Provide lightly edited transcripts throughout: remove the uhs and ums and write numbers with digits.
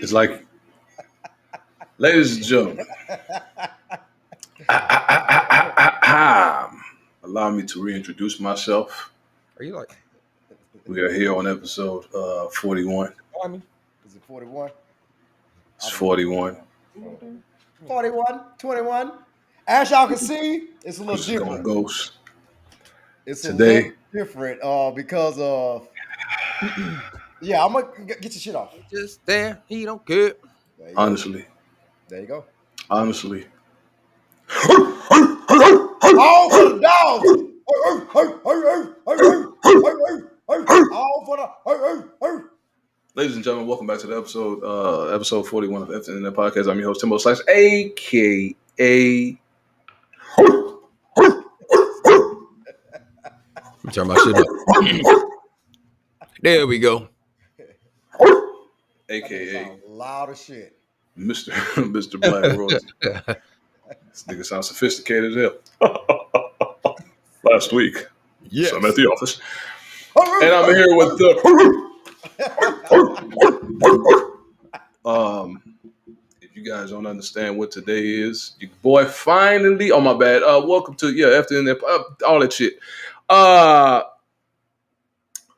It's like, ladies and gentlemen, allow me to reintroduce myself. Are you like? We are here on episode 41. I mean, Is it 41? It's 41. 41, 21. As y'all can see, it's a little Chris is going different. ghost. It's a Today, little different because of, yeah, I'm going to get your shit off. just there. He don't care. There you go. honestly, There you go. honestly. All for the dogs. All for the. Ladies and gentlemen, welcome back to the episode 41 of F Internet Podcast. I'm your host, Timbo Slice, a.k.a. Let me turn my shit up. There we go. a.k.a. Loud as shit. Mr. Mr. Black Royalty. This nigga sounds sophisticated as hell. Last week, Yes. so I'm at the office, and I'm here with the. If you guys don't understand what today is, your boy finally. Oh my bad. Welcome to after in there, all that shit.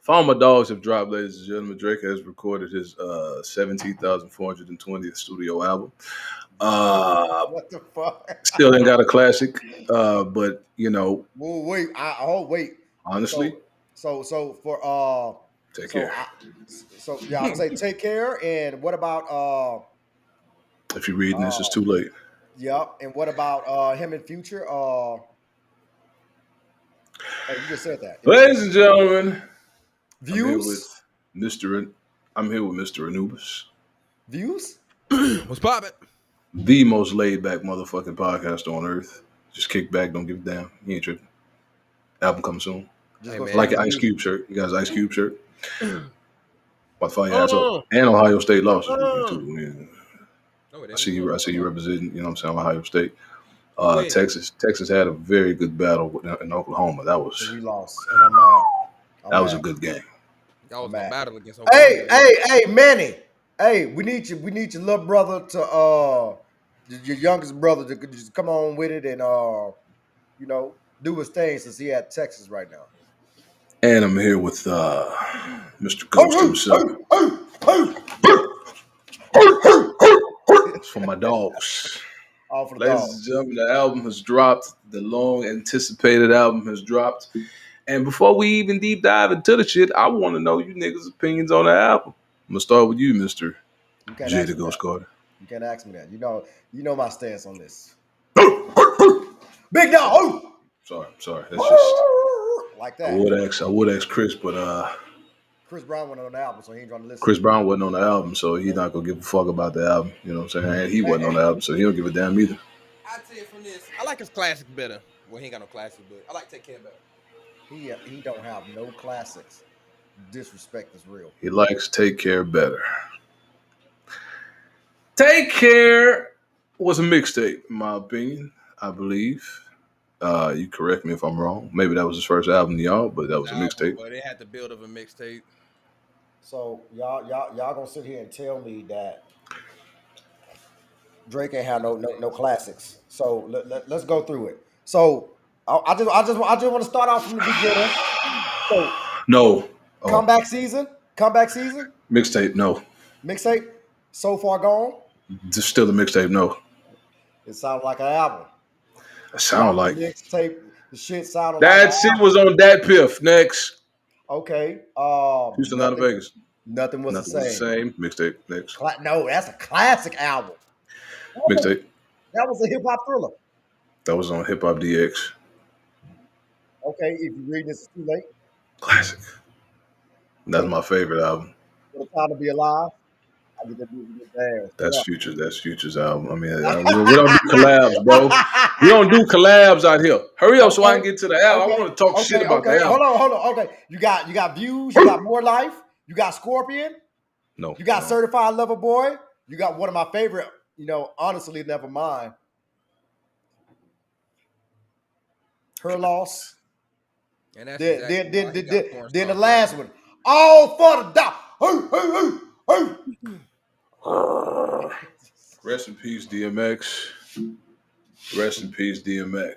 Farmer Dogs have dropped, ladies and gentlemen. Drake has recorded his 17,420th studio album. What the fuck? Still ain't got a classic, but you know, Well, wait. Wait. honestly, So for take so care. I'll say take care. And what about If you're reading this, it's too late. Yep. And what about him in Future? Oh, you just said that. Ladies and gentlemen, Views. I'm here with Mr. Anubis, Views. What's poppin'? the most laid back motherfucking podcast on earth. Just kick back, don't give a damn. He ain't tripping. Album coming soon. Just Hey, go man. straight Like to an Ice views. Cube shirt. You guys, Ice Cube shirt. Why fire your Oh, ass no. up? And Ohio State lost this Oh. weekend too. Man. No, it I see you representing. You know what I'm saying? Ohio State. Win. Texas had a very good battle in Oklahoma. That So was we lost, and I'm mad. that was a good game. Y'all was Man. gonna battle against Hey, Manny. Hey, we need your little brother to your youngest brother to just come on with it and do his thing since he at Texas right now. And I'm here with Mr. Ghost himself. It's for my dogs. All for the Ladies dogs. and gentlemen, the album has dropped. The long anticipated album has dropped. And before we even deep dive into the shit, I want to know you niggas' opinions on the album. I'm gonna start with you, Mr. You can't J ask the me Ghost that. Carter. You can't ask me that. You know my stance on this. Big dog. Sorry. That's just Like I that. would ask Chris, but Chris Brown went on the album, so he ain't trying to listen. Chris Brown wasn't on the album, so he's not gonna give a fuck about the album. You know what I'm saying? And he wasn't on the album, so he don't give a damn either. I'd say from this, I like his classic better. Well, he ain't got no classic, but I like Take Care better. He don't have no classics. Disrespect is real. He likes Take Care better. Take Care was a mixtape, in my opinion, I believe. You correct me if I'm wrong. Maybe that was his first album to y'all, but that was a mixtape. But it had the build of a mixtape. So y'all gonna sit here and tell me that Drake ain't have no classics. So let's go through it. So I just want to start off from the beginning. So No. comeback season, Mixtape, no. mixtape, So Far Gone. Just still a mixtape, no. It sounded like an album. It sound like mixtape. The shit sounded that like shit was on Dat Piff. Next. okay. Houston out of Vegas. Nothing was Nothing the was same. the same. Mixtape. Next. No, that's a classic album. Mixtape. That was a hip hop thriller. That was on Hip Hop DX. Okay, if you read this, it's too late. Classic. That's my favorite album. For the time to be alive. I get that music damn. That's Future. That's Future's album. I mean, we don't do collabs, bro. We don't do collabs out here. Hurry up so I can get to the album. I want to talk shit about the album. Hold on. Okay, you got Views. You got More Life. You got Scorpion. No. You got Certified Lover Boy. You got one of my favorite. Honestly, never mind. Her Loss. And that's Then the last one. All for the dog. Rest in peace, DMX. Rest in peace, DMX.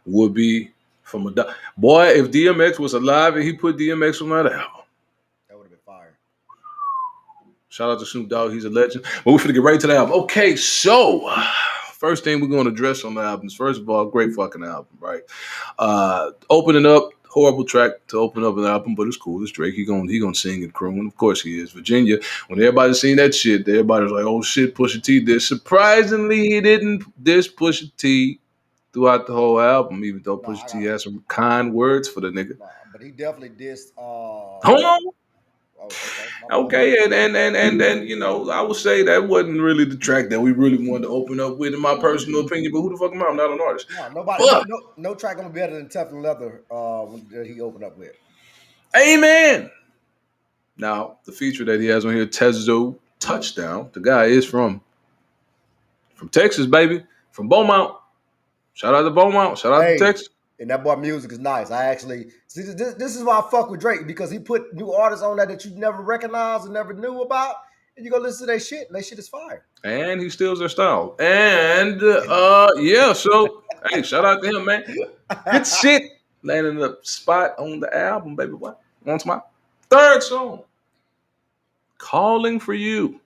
Would be from a boy if DMX was alive and he put DMX on that album. That would have been fire. Shout out to Snoop Dogg, he's a legend. But we're finna get right to the album. Okay, so first thing we're gonna address on the album is first of all, great fucking album, right? Opening up, horrible track to open up an album, but it's cool. It's Drake. He gonna sing and croon. Of course he is. Virginia. When everybody seen that shit, everybody's like, "Oh shit, Pusha T did." Surprisingly, he didn't diss Pusha T throughout the whole album, even though No, Pusha T has some kind words for the nigga. nah, but he definitely dissed. Hold on. Oh, okay, my fault. Okay, and I would say that wasn't really the track that we really wanted to open up with, in my personal opinion. But who the fuck am I? I'm not an artist. No, nobody, But no track gonna be better than Tough and Leather. That he opened up with. amen. Now the feature that he has on here, Tezo Touchdown. The guy is from Texas, baby, from Beaumont. Shout out to Beaumont. Shout out to Texas. And that boy music is nice. I actually see this is why I fuck with Drake, because he put new artists on that you never recognized and never knew about, and you go listen to their shit, and their shit is fire. And he steals their style. And yeah, so hey, shout out to him, man. Good shit. Landing the spot on the album, baby. What? On to my third song. Calling for You.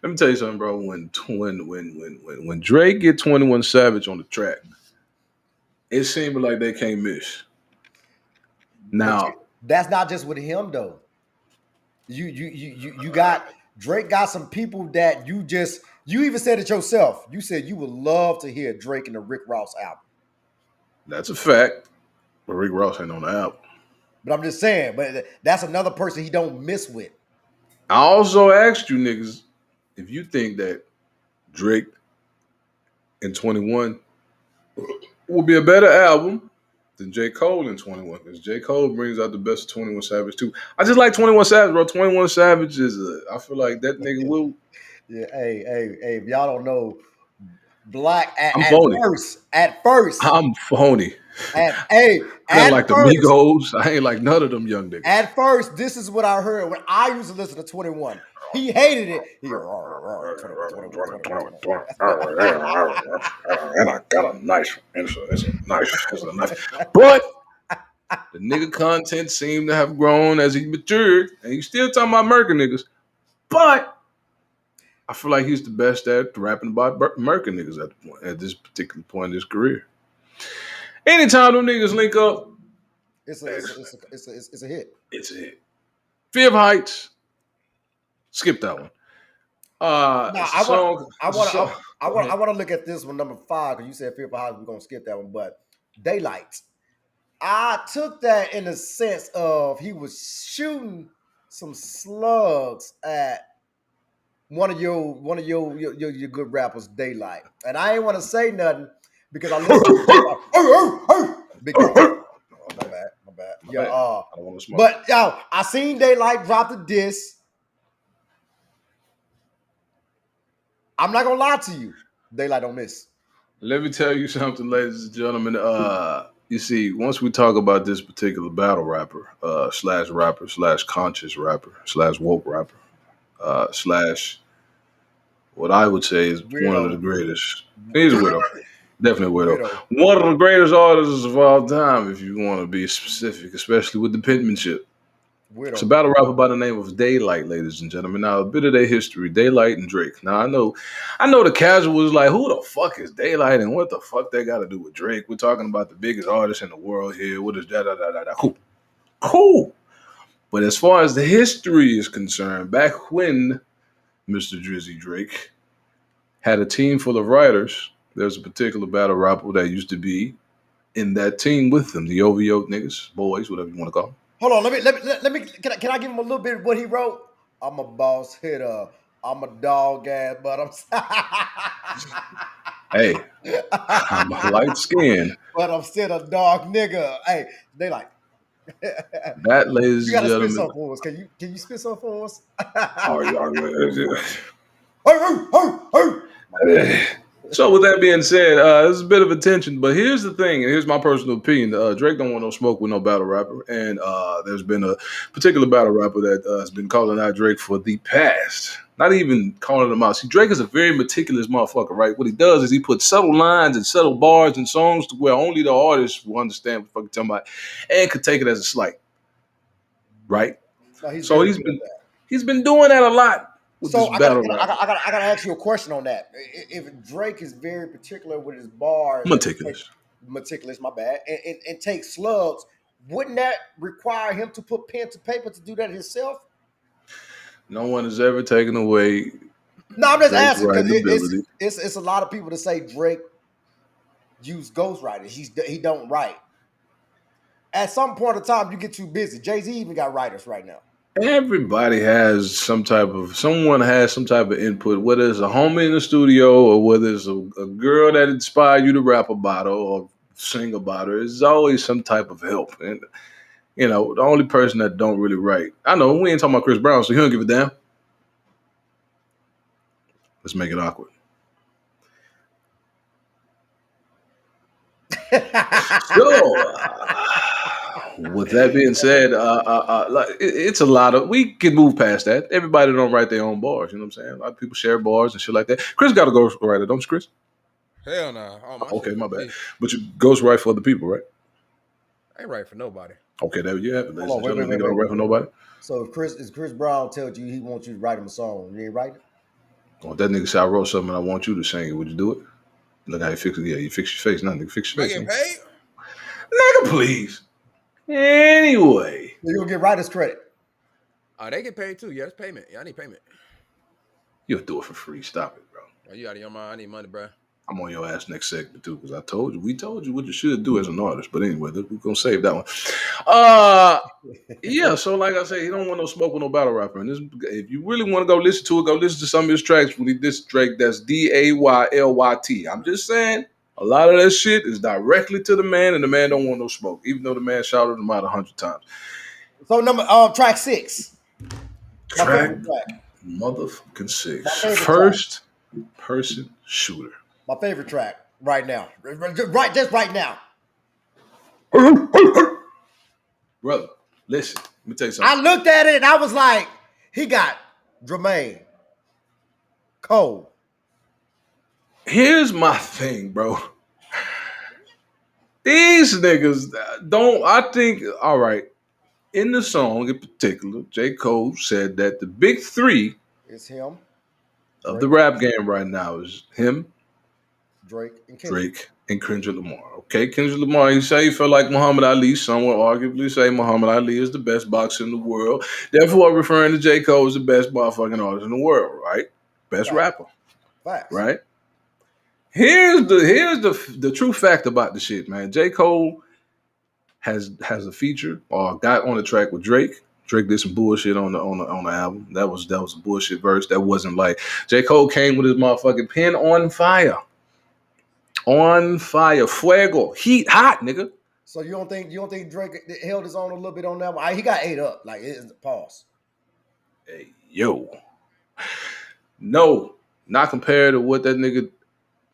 Let me tell you something, bro. When Drake get 21 Savage on the track, it seemed like they can't miss. Now, that's not just with him though. You got Drake got some people that you even said it yourself. You said you would love to hear Drake in the Rick Ross album. that's a fact. But Rick Ross ain't on the album. But I'm just saying, but that's another person he don't miss with. I also asked you niggas if you think that Drake in 21 will be a better album than J. Cole in 21. Because J. Cole brings out the best of 21 Savage too. I just like 21 Savage, bro. 21 Savage I feel like that nigga will. Yeah, hey, if y'all don't know, Black I'm phony. At first. I'm phony. I don't like the Migos. I ain't like none of them young niggas. At first, this is what I heard when I used to listen to 21. He hated it. He and I got a knife. It's a knife. But the nigga content seemed to have grown as he matured, and he's still talking about American niggas. But I feel like he's the best at rapping about American niggas at this particular point in his career. Anytime them niggas link up, it's a hit. It's a hit. Fear of Heights. Skip that one. I want to look at this one, number 5, because you said Fear of Heights. We're gonna skip that one, but Daylight. I took that in the sense of he was shooting some slugs at one of your good rappers, Daylight, and I ain't want to say nothing because I listened to Big my bad. Yeah, I don't want to smoke. But yo, I seen Daylight drop the diss. I'm not gonna lie to you, Daylight don't miss. Let me tell you something, ladies and gentlemen. You see, once we talk about this particular battle rapper, slash rapper, slash conscious rapper, slash woke rapper, slash what I would say is Weirdo. one of the greatest. He's a widow. Definitely a widow. One of the greatest artists of all time, if you want to be specific, especially with the penmanship. Weirdo. It's a battle rapper by the name of Daylight, ladies and gentlemen. Now, a bit of their history, Daylight and Drake. Now, I know the casual is like, who the fuck is Daylight and what the fuck they got to do with Drake? We're talking about the biggest artist in the world here. What is da-da-da-da-da? Cool. But as far as the history is concerned, back when Mr. Drizzy Drake had a team full of writers, there's a particular battle rapper that used to be in that team with them, the OVO niggas, boys, whatever you want to call them. Hold on, let me. Can I give him a little bit of what he wrote? I'm a boss hitter. I'm a dog ass, but Hey, I'm light skinned, but I'm still a dog nigga. Hey, they like that, ladies you and gotta spit gentlemen. some for us. Can you spit some for us? So with that being said, this is a bit of attention, but here's the thing, and here's my personal opinion. Drake don't want no smoke with no battle rapper, and there's been a particular battle rapper that has been calling out Drake for the past. Not even calling him out. See, Drake is a very meticulous motherfucker, right? What he does is he puts subtle lines and subtle bars and songs to where only the artist will understand what the fuck you're talking about and could take it as a slight, right? No, he's So very good at that. he's been doing that a lot with this So I gotta, battle rap. I gotta ask you a question on that. If Drake is very particular with his bars and Meticulous. meticulous, my bad, and take slugs, wouldn't that require him to put pen to paper to do that himself? No one has ever taken away No, I'm just Drake's asking because writing ability. it's a lot of people that say Drake use ghostwriters. He don't write. At some point in time, you get too busy. Jay-Z even got writers right now. Everybody has someone has some type of input, whether it's a homie in the studio or whether it's a girl that inspired you to rap about her or sing about her. There's always some type of help. And the only person that don't really write. I know we ain't talking about Chris Brown, so he don't give a damn. Let's make it awkward. So, with that being said, it's a lot of we can move past that. Everybody don't write their own bars. You know what I'm saying? A lot of people share bars and shit like that. Chris got a ghostwriter, don't you, Chris? Hell nah. All my Okay, shit my for bad. me. But you ghostwrite for other people, right? I ain't right for nobody. Okay, there you have it. Ladies Hold and on, gentlemen, nigga don't write for nobody. So if Chris Brown tells you he wants you to write him a song, you ain't writing it? Oh, if that nigga say I wrote something and I want you to sing it, would you do it? Look how you fix it. Yeah, you fix your face. Now, nigga, fix Am your I face. getting Nigga. paid? Nigga, please. Anyway. You'll get writer's credit. Oh, they get paid too. Yes, payment. Yeah, I need payment. You'll do it for free. Stop it, bro. Oh, you out of your mind? I need money, bro. I'm on your ass next segment too, because we told you what you should do as an artist. But anyway, we're gonna save that one. Yeah. So like I said, he don't want no smoke with no battle rapper. And if you really want to go listen to it, go listen to some of his tracks when he dissed Drake. That's Daylyt. I'm just saying, a lot of that shit is directly to the man, and the man don't want no smoke, even though the man shouted him out 100 times. So track 6. My Track favorite track. motherfucking 6. My favorite First person shooter. My favorite track right now. Just right now. Brother, listen, let me tell you something. I looked at it and I was like, he got Jermaine, Cole. Here's my thing, bro. These niggas don't, I think, all right, in the song in particular, J. Cole said that the big three It's him, of the rap game right now is him, Drake, and Kendrick. Drake, and Kendrick Lamar. Okay, Kendrick Lamar, he say he felt like Muhammad Ali. Some would arguably say Muhammad Ali is the best boxer in the world. Therefore, referring to J. Cole as the best motherfucking artist in the world, right? Best rapper, Facts. right? Here's the true fact about the shit, man. J. Cole has a feature or got on the track with Drake. Drake did some bullshit on the album. That was a bullshit verse. That wasn't like J. Cole came with his motherfucking pen on fire. On fire. Fuego. Heat hot, nigga. So you don't think Drake held his own a little bit on that one? He got ate up. Like it's pause. Hey, yo. No, not compared to what that nigga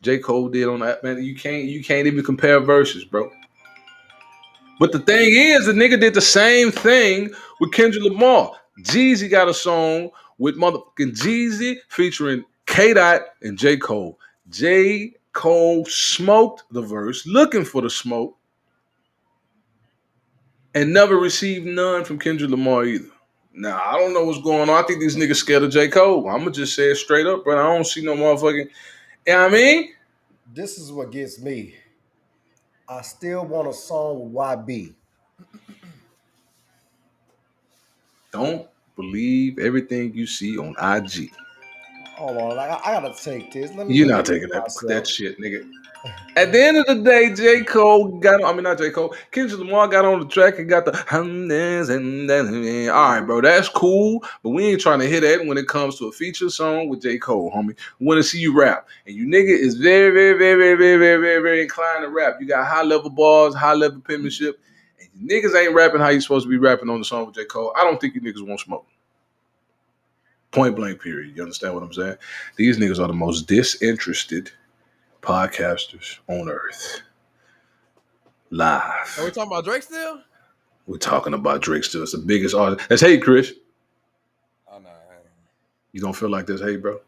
J. Cole did on that, man. You can't even compare verses, bro. But the thing is, the nigga did the same thing with Kendrick Lamar. Jeezy got a song with motherfucking Jeezy featuring K-Dot and J. Cole. J. Cole smoked the verse, looking for the smoke, and never received none from Kendrick Lamar either. Now, I don't know what's going on. I think these niggas scared of J. Cole. I'm going to just say it straight up, bro. I don't see no motherfucking, you know what I mean? This is what gets me. I still want a song with YB. Don't believe everything you see on IG. Hold on, I gotta take this. You're not taking that shit, nigga. At the end of the day, J. Cole not J. Cole. Kendrick Lamar got on the track and got the all right, bro, that's cool, but we ain't trying to hit that when it comes to a feature song with J. Cole, homie. We want to see you rap. And you nigga is very, very, very, very, very, very, very, very inclined to rap. You got high level bars, high level penmanship, and you niggas ain't rapping how you supposed to be rapping on the song with J. Cole. I don't think you niggas want smoke. Point blank, period. You understand what I'm saying? These niggas are the most disinterested podcasters on earth. Are we Live. talking about Drake still? We're talking about Drake still. It's the biggest artist. That's hate, Chris. Oh no. You don't feel like that's hate, bro?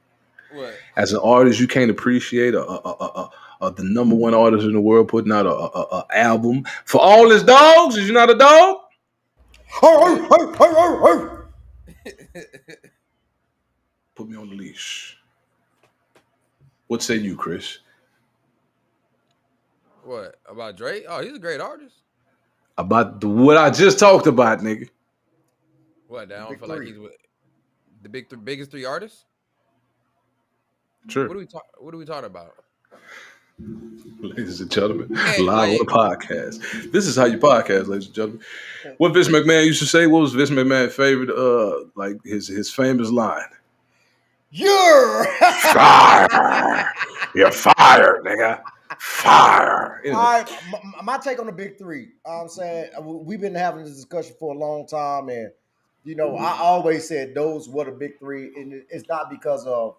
What? As an artist, you can't appreciate the number one artist in the world putting out a album for all his dogs. Is you not a dog? Ho, ho, ho, ho, ho. Put me on the leash. What say you, Chris? What about Drake? Oh, he's a great artist. About what I just talked about, nigga. What? I don't Big feel like three. he's with the biggest three artists. Sure. What are we talking about? Ladies and gentlemen, Yeah, live on the podcast. This is how you podcast, ladies and gentlemen. What Vince McMahon used to say? What was Vince McMahon's favorite? Like his famous line? You're Fire! You're fired, nigga. Fire. all right. My take on the big three. I'm saying we've been having this discussion for a long time, and you know, I always said those were the big three, and it's not because of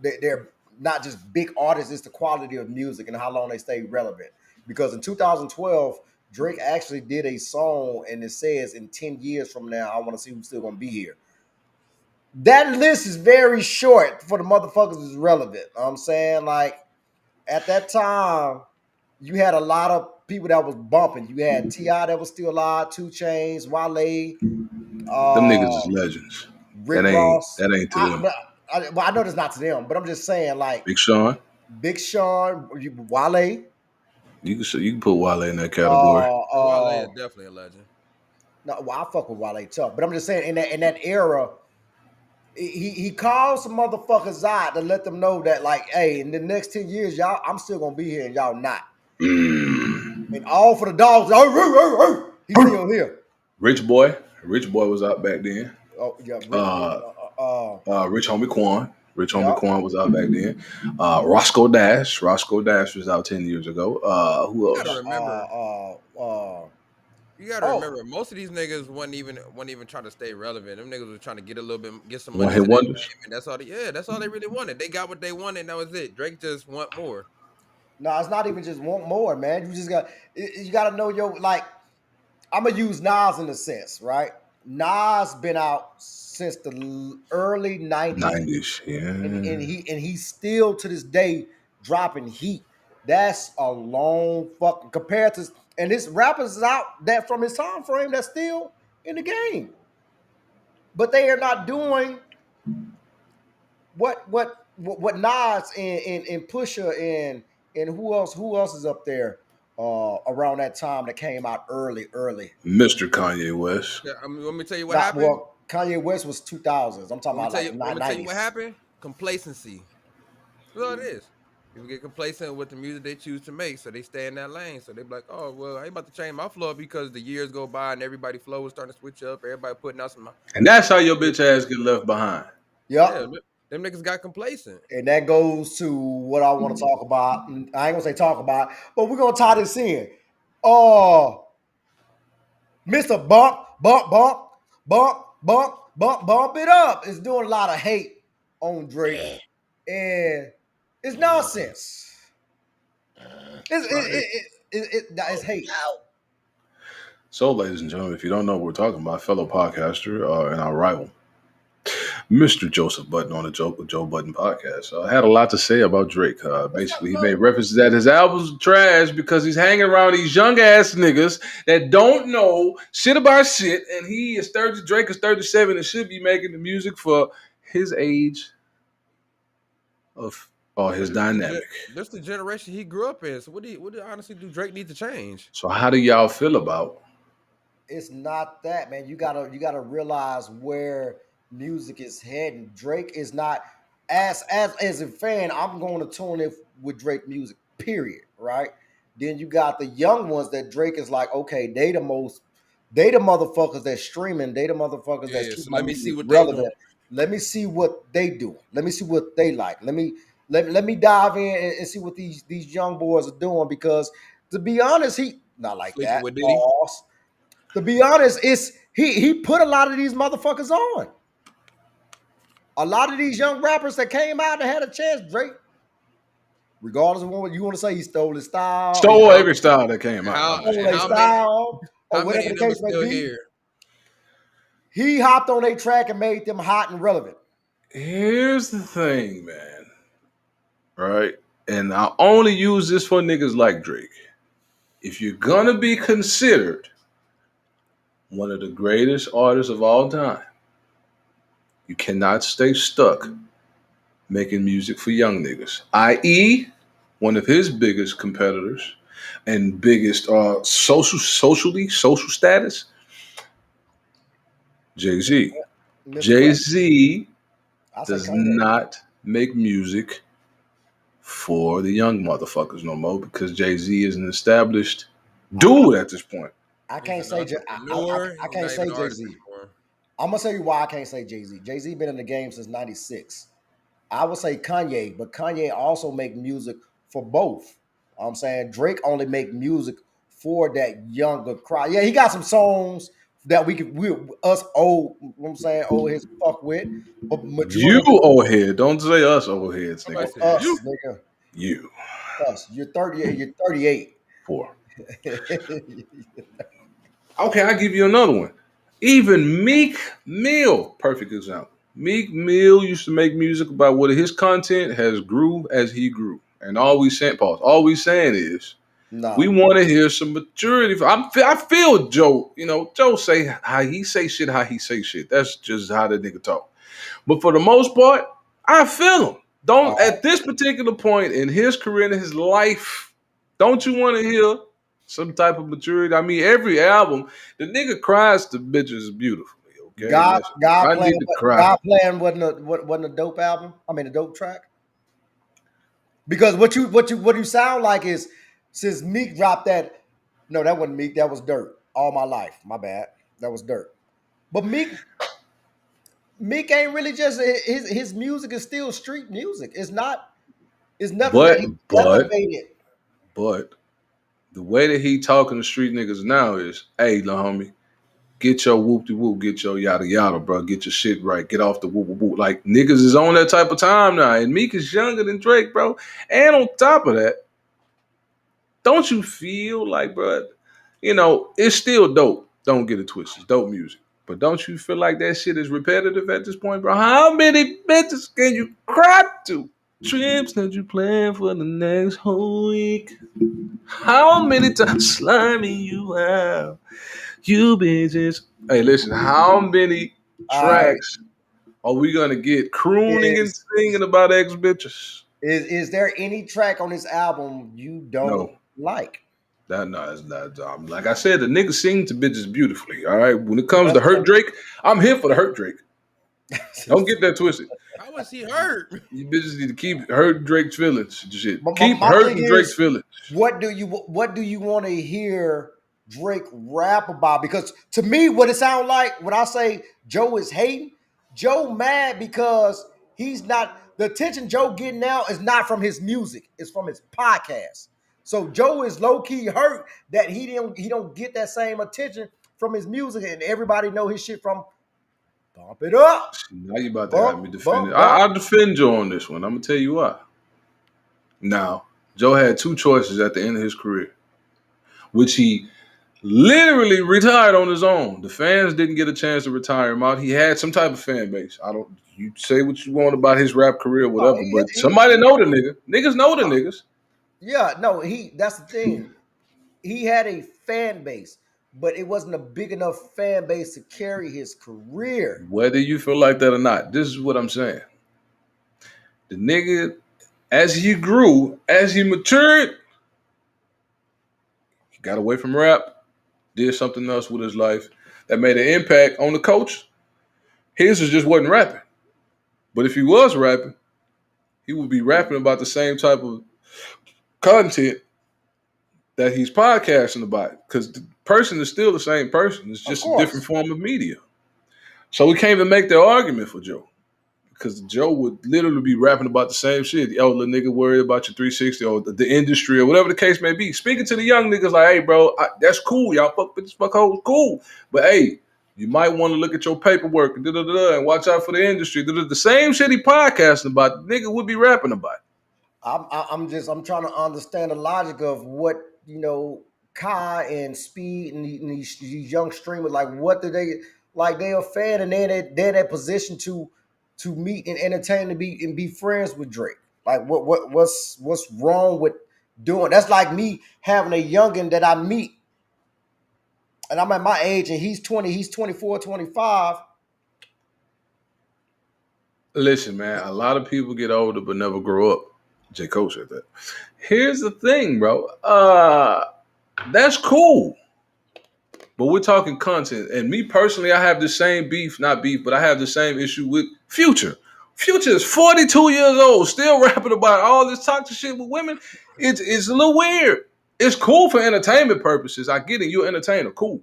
they're not just big artists; it's the quality of music and how long they stay relevant. Because in 2012, Drake actually did a song, and it says, "In 10 years from now, I want to see who's still gonna be here." That list is very short for the motherfuckers is relevant. You know what I'm saying, like at that time, you had a lot of people that was bumping. You had T.I. that was still alive, 2 Chains, Wale, Them niggas is legends. Rick Ross. That ain't to them. I know that's not to them, but I'm just saying, like Big Sean. Big Sean, Wale. You can put Wale in that category. Wale is definitely a legend. No, well, I fuck with Wale tough, but I'm just saying in that era, he called some motherfuckers out to let them know that, like, hey, in the next 10 years, y'all, I'm still gonna be here and y'all not. And all for the dogs. He's still here. Rich Boy was out back then. Oh yeah, Rich Homie Quan. Rich Homie Yeah. Quan was out back then. Roscoe Dash was out 10 years ago. Who You else? gotta remember. You gotta Oh. remember. Most of these niggas wasn't even trying to stay relevant. Them niggas was trying to get some One money. hit To their wonders. name, and that's all they really wanted. They got what they wanted, and that was it. Drake just want more. No, it's not even just want more, man. You just you got to know your, like. I'm gonna use Nas in a sense, right? Nas been out since the early 90s. 90s, yeah. and he's still to this day dropping heat. That's a long fucking compared to, and this rappers is out that from his time frame that's still in the game, but they are not doing what Nas and Pusha and who else is up there around that time that came out early. Mr. Kanye West. Yeah, let me tell you what happened. Well, Kanye West was 2000s. I'm talking about like Let me tell you what 90s. happened. Complacency. That's all it is. People get complacent with the music they choose to make, so they stay in that lane. So they be like, "Oh, well, I ain't about to change my flow because the years go by and everybody flow is starting to switch up. Everybody putting out some." And that's how your bitch ass get left behind. Yep. Yeah, them niggas got complacent. And that goes to what I want to talk about. I ain't gonna say talk about, but we're gonna tie this in. Mr. Bump it up is doing a lot of hate on Drake, and it's nonsense. It's hate. So, ladies and gentlemen, if you don't know what we're talking about, fellow podcaster and our rival, Mr. Joseph Button on the Joe Button podcast, had a lot to say about Drake. Basically, he made references that his albums are trash because he's hanging around these young ass niggas that don't know shit about shit, and Drake is 37 and should be making the music for his age of his dynamic. That's the generation he grew up in. So what do honestly do Drake need to change? So how do y'all feel about? It's not that, man. You gotta realize where music is heading. Drake is not as a fan. I'm going to tune in with Drake music. Period. Right. Then you got the young ones that Drake is like, okay, they the motherfuckers that's streaming. They the motherfuckers that's keeping let me see what relevant. they doing. Let me see what they do. Let me see what they like. Let me dive in and see what these young boys are doing, because to be honest, he not like Sleeping that. with Diddy. To be honest, it's he put a lot of these motherfuckers on. A lot of these young rappers that came out and had a chance, Drake Regardless of what you want to say, he stole his style. He Stole How every style that came out. how I'm just stole saying. their how many style, or how many whatever of the them are case may still be. here? He hopped on a track and made them hot and relevant. Here's the thing, man. Right? And I only use this for niggas like Drake. If you're gonna be considered one of the greatest artists of all time, you cannot stay stuck making music for young niggas. I.e., one of his biggest competitors and biggest social status, Jay Z. Mr. Jay Rap. Z I say does Kanye. not make music for the young motherfuckers no more because Jay Z is an established I, dude at this point. I He's can't an say entrepreneur. I He's can't not even say an Jay artist Z. anymore. I'm gonna tell you why I can't say Jay Z. Jay Z been in the game since '96. I would say Kanye, but Kanye also make music for both. I'm saying Drake only make music for that younger crowd. Yeah, he got some songs that we us old. You know what I'm saying old heads fuck with, but You majority old head, don't say us old heads, Somebody nigga. said of you. us, nigga, You us. You're 38. You're 38. poor. Okay, I'll give you another one. Even Meek Mill, perfect example. Meek Mill used to make music about what his content has grew as he grew. And all we saying is we Nah. want to hear some maturity. I feel Joe, Joe say how he say shit. That's just how the nigga talk. But for the most part, I feel him. All Don't right. at this particular point in his career in his life, don't you want to hear some type of maturity? I mean, every album, the nigga cries to bitches beautifully. Okay, listen, if I need to cry, God playing wasn't a dope album. I mean a dope track. Because what you sound like is since Meek dropped that. No, that wasn't Meek. That was Dirt. All my life. My bad. That was Dirt. But Meek ain't really just his music is still street music. It's not. It's nothing but that he but elevated. but the way that he talking to street niggas now is, hey, la homie, get your whoop de whoop, get your yada yada, bro. Get your shit right. Get off the whoop whoop whoop. Like niggas is on that type of time now, and Meek is younger than Drake, bro. And on top of that, don't you feel like, bro? It's still dope. Don't get it twisted. It's dope music. But don't you feel like that shit is repetitive at this point, bro? How many bitches can you cry to? Trips that you plan for the next whole week. How many times slimy you have? You bitches. Hey, listen, how many All right. tracks are we gonna get crooning and Is singing about ex bitches? is there any track on this album you don't No. like? That no, that's not. Like I said, the nigga sing to bitches beautifully. All right. When it comes to But hurt Drake, I'm here for the hurt Drake. Don't get that twisted. How was he hurt? You bitches need to keep hurting Drake's feelings. Shit. Keep my thing hurting Drake's is, feelings. what do you want to hear Drake rap about? Because to me, what it sounds like when I say Joe is hating, Joe mad because he's not the attention Joe getting now is not from his music, it's from his podcast. So Joe is low key hurt that he don't get that same attention from his music, and everybody know his shit from Bump It Up, Now you about to have Bump me defend it. Bump Bump. I'll defend Joe on this one. I'm gonna tell you why. Now, Joe had two choices at the end of his career, which he literally retired on his own. The fans didn't get a chance to retire him out. He had some type of fan base. I don't. You say what you want about his rap career, Oh, whatever, but somebody know the nigga. Niggas know the niggas. yeah, no, he that's the thing. He had a fan base, but it wasn't a big enough fan base to carry his career. Whether you feel like that or not, this is what I'm saying. The nigga, as he grew, as he matured, he got away from rap, did something else with his life that made an impact on the coach. His just wasn't rapping. But if he was rapping, he would be rapping about the same type of content that he's podcasting about. Because the person is still the same person. It's Of just a different course. form of media. So we can't even make that argument for Joe. Because Joe would literally be rapping about the same shit. Yo, little nigga worried about your 360 or the industry or whatever the case may be. Speaking to the young niggas like, hey, bro, that's cool. Y'all fuck bitches, fuck hoes, cool. But hey, you might want to look at your paperwork and and watch out for the industry. The same shit he podcasting about, the nigga would be rapping about. I'm trying to understand the logic of what Kai and Speed and these young streamers, like what do they like? They are fan and they're in that position to meet and entertain and be friends with Drake. Like what's wrong with doing? That's like me having a youngin that I meet and I'm at my age and he's 20, he's 24, 25. Listen, man, a lot of people get older but never grow up. J. Cole said that. Here's the thing, bro. That's cool. But we're talking content. And me personally, I have the same beef, not beef, but I have the same issue with Future. Future is 42 years old, still rapping about all this toxic shit with women. It's a little weird. It's cool for entertainment purposes. I get it. You're an entertainer. Cool.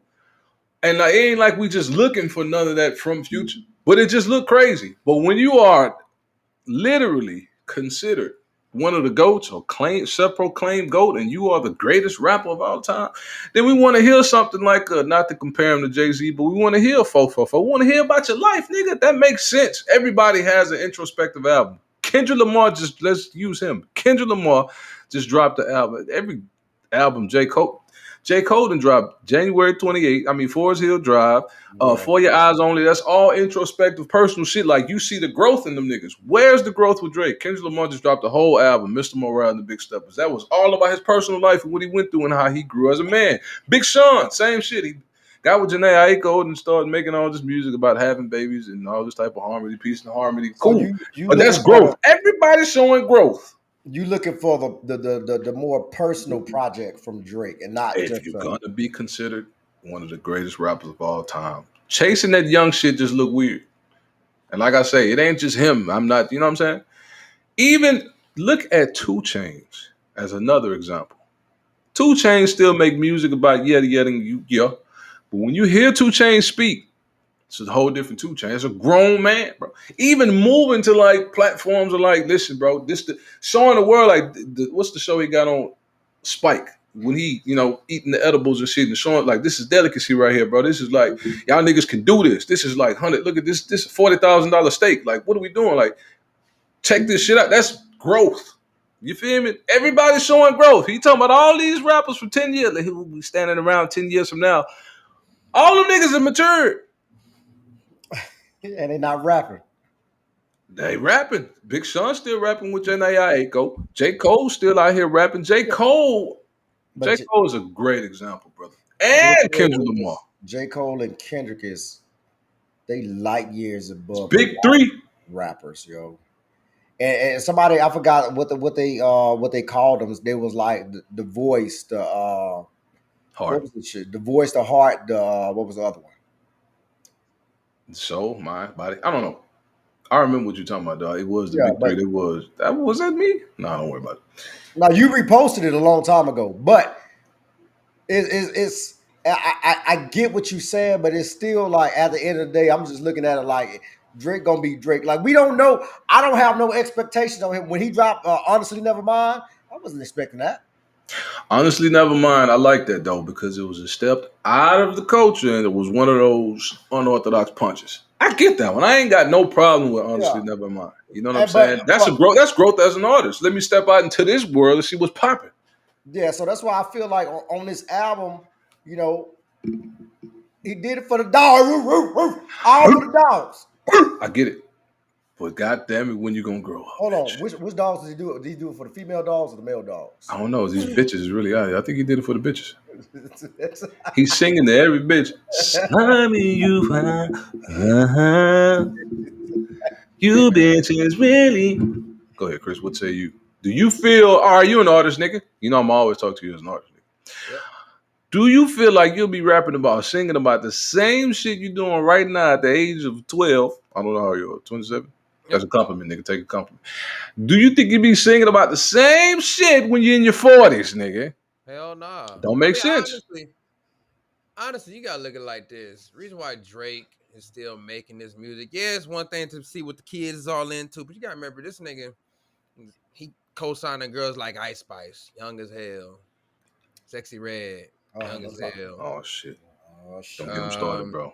And like, it ain't like we just looking for none of that from Future. But it just look crazy. But when you are literally considered one of the goats or self-proclaimed goat, and you are the greatest rapper of all time, then we want to hear something like, not to compare him to Jay-Z, but we want to hear 444. We want to hear about your life, nigga. That makes sense. Everybody has an introspective album. Kendrick Lamar, let's use him. Kendrick Lamar just dropped the album. Every album, J. Cole done dropped January 28th. I mean, Forest Hill Drive, Yeah. For Your Eyes Only. That's all introspective, personal shit. Like, you see the growth in them niggas. Where's the growth with Drake? Kendrick Lamar just dropped the whole album, Mr. Morale and the Big Steppers. That was all about his personal life and what he went through and how he grew as a man. Big Sean, same shit. He got with Janae Aiko and started making all this music about having babies and all this type of harmony, peace and harmony. So Cool. you But that's looking for growth. Everybody's showing growth. you looking for the more personal project from Drake and not If just you're gonna be considered one of the greatest rappers of all time, chasing that young shit just look weird. And like I say, it ain't just him. I'm not, you know what I'm saying? Even look at 2 Chainz as another example. 2 Chainz still make music about yada yada yeah. But when you hear 2 Chainz speak, it's a whole different 2 Chainz. It's a grown man, bro. Even moving to like platforms are like, listen, bro, showing the world like what's the show he got on Spike when he, eating the edibles and shit and showing like this is delicacy right here, bro. This is like y'all niggas can do this. This is like 100. Look at this. This is $40,000 steak. Like, what are we doing? Like, check this shit out. That's growth. You feel me? Everybody's showing growth. He talking about all these rappers for 10 years. Like, he will be standing around 10 years from now. All them niggas have matured. and they're not rapping. They rapping. Big Sean still rapping with Janae Aiko. J. Cole still out here rapping. J. Cole is a great example, brother. And Kendrick Lamar. J. Cole and Kendrick they light years It's above big three. rappers, yo. And somebody I forgot what they called them. They was like the voice, Heart. what was the shit? The voice, the heart, the what was the other one? Soul, mind, body. I don't know. I remember what you're talking about, dog. It was the Yeah, big three. Was that me? No, don't worry about it. now you reposted it a long time ago, but it's I get what you're saying, but it's still like at the end of the day, I'm just looking at it like Drake gonna be Drake. Like we don't know. I don't have no expectations on him when he dropped. Honestly, never mind. I wasn't expecting that. Honestly, never mind. I like that though because it was a step out of the culture and it was one of those unorthodox punches. I get that one. I ain't got no problem with honestly, Yeah. never mind. You know what I'm saying? That's a growth. That's growth as an artist. Let me step out into this world and see what's popping. Yeah, so that's why I feel like on this album, you know, he did it for the dog, all for the dogs. I get it, but goddamn it, when you gonna grow up? Hold on, bitch? which dogs did he do it? Did he do it for the female dogs or the male dogs? I don't know. These bitches is really out here. I think he did it for the bitches. He's singing to every bitch. Slimy you, you bitches really. Go ahead, Chris. What say you? Do you feel? Are you an artist, nigga? You know I'm always talking to you as an artist, nigga. Yep. Do you feel like you'll be rapping about, singing about the same shit you're doing right now at the age of 12? I don't know how you are, 27? That's a compliment, nigga. Take a compliment. Do you think you'll be singing about the same shit when you're in your 40s, nigga? Hell nah. Don't make sense. Honestly, you gotta look at it like this. Reason why Drake is still making this music. Yeah, it's one thing to see what the kids is all into, but you gotta remember this nigga, he co-signing girls like Ice Spice, young as hell. Sexy Red, young as hell. Oh, shit. Oh, shit. Don't get him started, bro.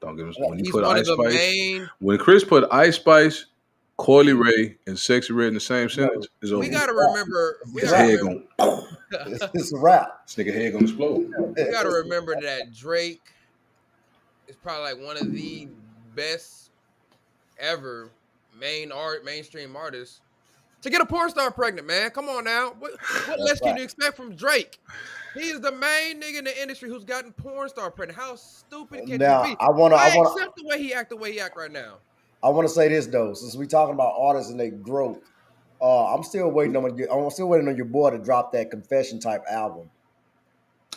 Don't get him started. When you He's put one Ice of the Spice, main. when Chris put Ice Spice, Coily Ray and Sexy Red in the same sentence is over. We with. gotta remember. We His gotta head remember. going. It's a wrap. This nigga head gonna explode. We gotta remember that Drake is probably like one of the best ever mainstream artists to get a porn star pregnant, man. Come on now. What less can right. you expect from Drake? He is the main nigga in the industry who's gotten porn star pregnant. How stupid can you Now be? I wanna I accept the way he act right now. say this though, since we talking about artists and their growth. I'm still waiting on your boy to drop that confession type album.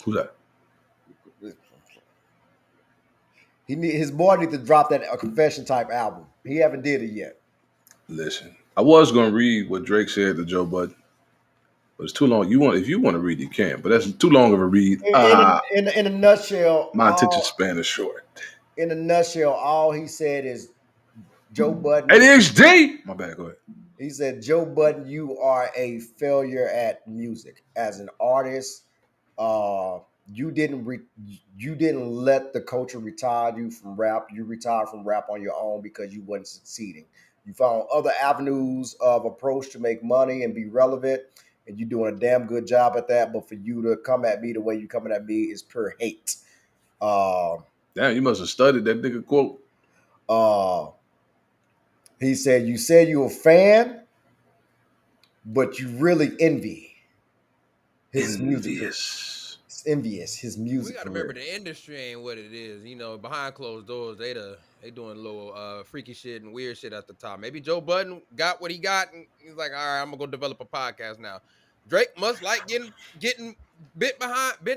Who's that? His boy needs to drop that a confession type album. He haven't did it yet. Listen, I was gonna read what Drake said to Joe Budden, but it's too long. If you want to read, you can, but that's too long of a read. In a nutshell, My attention span is short. in a nutshell, all he said is Joe Budden. ADHD. My bad. Go ahead. He said, Joe Budden, you are a failure at music as an artist. You didn't let the culture retire you from rap. You retired from rap on your own because you wasn't succeeding. You found other avenues of approach to make money and be relevant, and you're doing a damn good job at that. But for you to come at me the way you're coming at me is pure hate. Damn, you must have studied that nigga quote. He said, you said you're a fan, but you really envy his music. It's envious his music. We gotta remember the industry ain't what it is. You know, behind closed doors, they doing a little freaky shit and weird shit at the top. Maybe Joe Budden got what he got, and he's like, all right, I'm gonna go develop a podcast now. Drake must like getting bent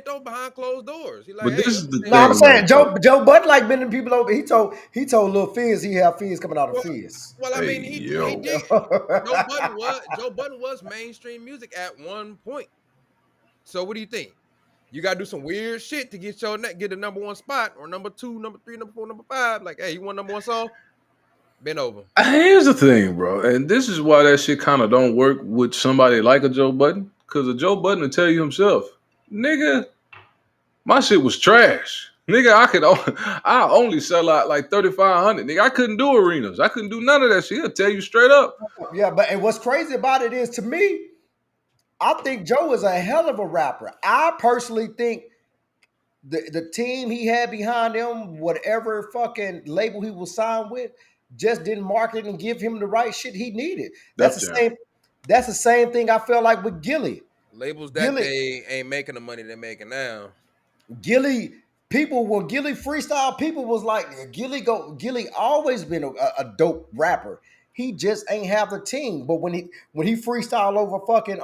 over behind closed doors. He like, But hey, this is the thing. No, I'm saying Joe Budden like bending people over. He told Lil Fizz he have Fizz coming out of Fizz. Well, I mean, he did. Joe Budden was mainstream music at one point. So what do you think? You gotta do some weird shit to get the number one spot or number 2, number 3, number 4, number 5. Like, hey, you want number one song? Bend over. Here's the thing, bro, and this is why that shit kind of don't work with somebody like a Joe Budden, because a Joe Budden will tell you himself, nigga, my shit was trash. Nigga, I only sell out like 3,500. Nigga, I couldn't do arenas. I couldn't do none of that shit. He'll tell you straight up. Yeah, and what's crazy about it is, to me, I think Joe is a hell of a rapper. I personally think the team he had behind him, whatever fucking label he was signed with, just didn't market and give him the right shit he needed. That's the same thing I felt like with Gilly. Labels that they ain't making the money they're making now. When Gilly freestyle, people was like, Gilly always been a dope rapper. He just ain't have the team. But when he freestyle over fucking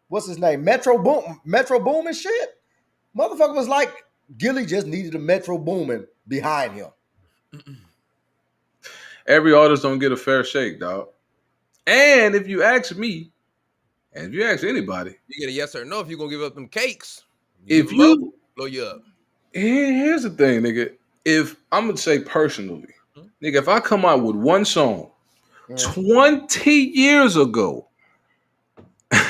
what's his name? Metro Boom and shit, motherfucker was like, Gilly just needed a Metro Boomin behind him. Every artist don't get a fair shake, dog. And if you ask me, and if you ask anybody, you get a yes or no if you're gonna give up them cakes. Blow you up. Here's the thing, nigga. If I'm gonna say personally, nigga, if I come out with one song 20 years ago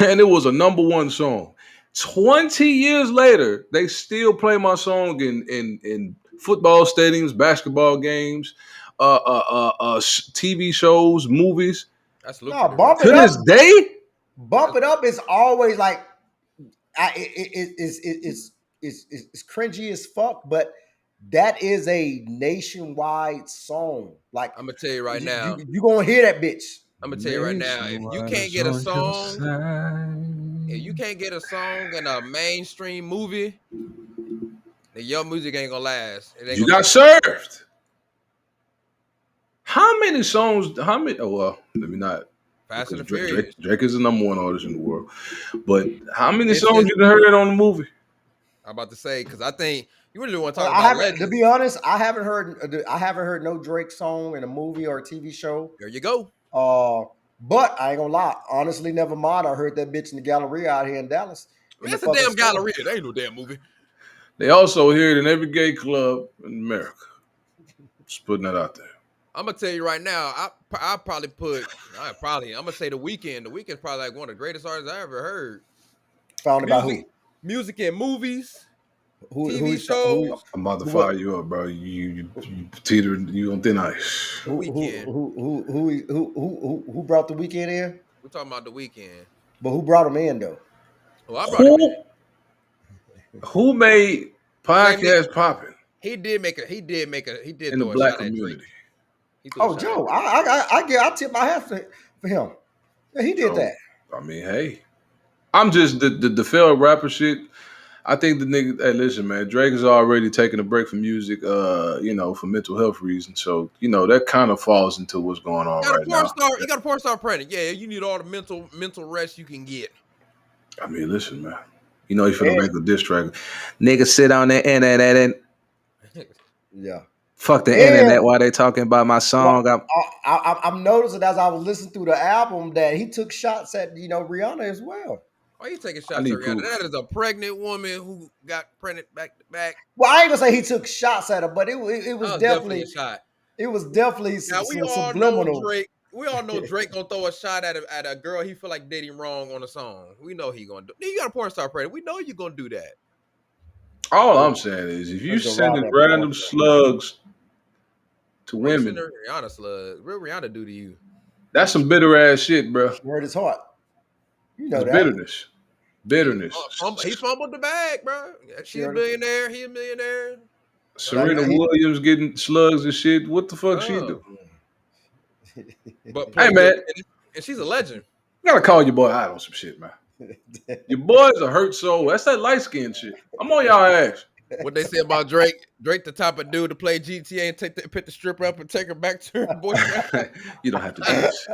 and it was a number one song, 20 years later, they still play my song in football stadiums, basketball games, TV shows, movies. That's lucrative. To this day, Bump It Up is always like, it's cringy as fuck, but that is a nationwide song. Like, I'm gonna tell you right now, you gonna hear that bitch. I'm gonna tell you right now, if you can't get a song in a mainstream movie, then your music ain't gonna last. You got served. How many songs? Oh well, let me not. Fast and the Furious. Drake is the number one artist in the world, but how many songs you heard on the movie? I'm about to say, because I think you really want to talk about legends. To be honest, I haven't heard no Drake song in a movie or a TV show. There you go. But I ain't gonna lie. Honestly, never mind. I heard that bitch in the Galleria out here in Dallas. Man, it's a damn Galleria. There ain't no damn movie. They also hear it in every gay club in America. Just putting that out there. I'm gonna tell you right now. I'm gonna say The Weeknd. The Weeknd's probably like one of the greatest artists I ever heard. Found about who? Music and movies. TV who shows. I'm about to what fire you up, bro. You teeter, you on thin ice. The Weekend. who brought the weekend in? We're talking about The Weekend. But who brought him in though? Oh, I brought him in. Who who made Same nigga. podcast popping He did make a. He did in the throw a black shot at Drake. community? He threw a Oh, shot at Joe, Drake. I tip my hat for him. Yeah, he did So that. I mean, hey, I'm just the failed rapper shit. I think the nigga. Hey, listen, man. Drake is already taking a break from music. For mental health reasons. So that kind of falls into what's going on You got a right porn now. star. You got a porn star pregnant. Yeah, you need all the mental rest you can get. I mean, listen, man. You finna And, make a diss track. Niggas sit on the internet and yeah. fuck the And internet while they talking about my song. I'm noticing as I was listening through the album that he took shots at Rihanna as well. Why you taking I shots at need Rihanna? proof. That is a pregnant woman who got pregnant back to back. Well, I ain't gonna say he took shots at her, but it was That was definitely a shot. some, Now we some all know subliminal. Drake. We all know Drake gonna throw a shot at a girl he feel like dating wrong on a song. We know he gonna do. You got a porn star pregnant. We know you gonna do that. All I'm saying is, if you Let's go rob sending that porn random star. slugs to Why you women, sending Rihanna slug? What Rihanna do to you? that's some bitter ass shit, bro. She hurt his heart. You know It's that. bitterness. Bitterness. He fumbled the bag, bro. She She a hurt his. billionaire. He a millionaire. Like Serena Williams getting slugs and shit. What the fuck she do? But Hey, play man. good tennis, and she's a legend. You gotta call your boy out on some shit, man. Your boy's a hurt soul. That's that light skin shit. I'm on y'all ass. What they say about Drake? Drake, the type of dude to play GTA and pick the stripper up and take her back to her boyfriend. You don't have to do this.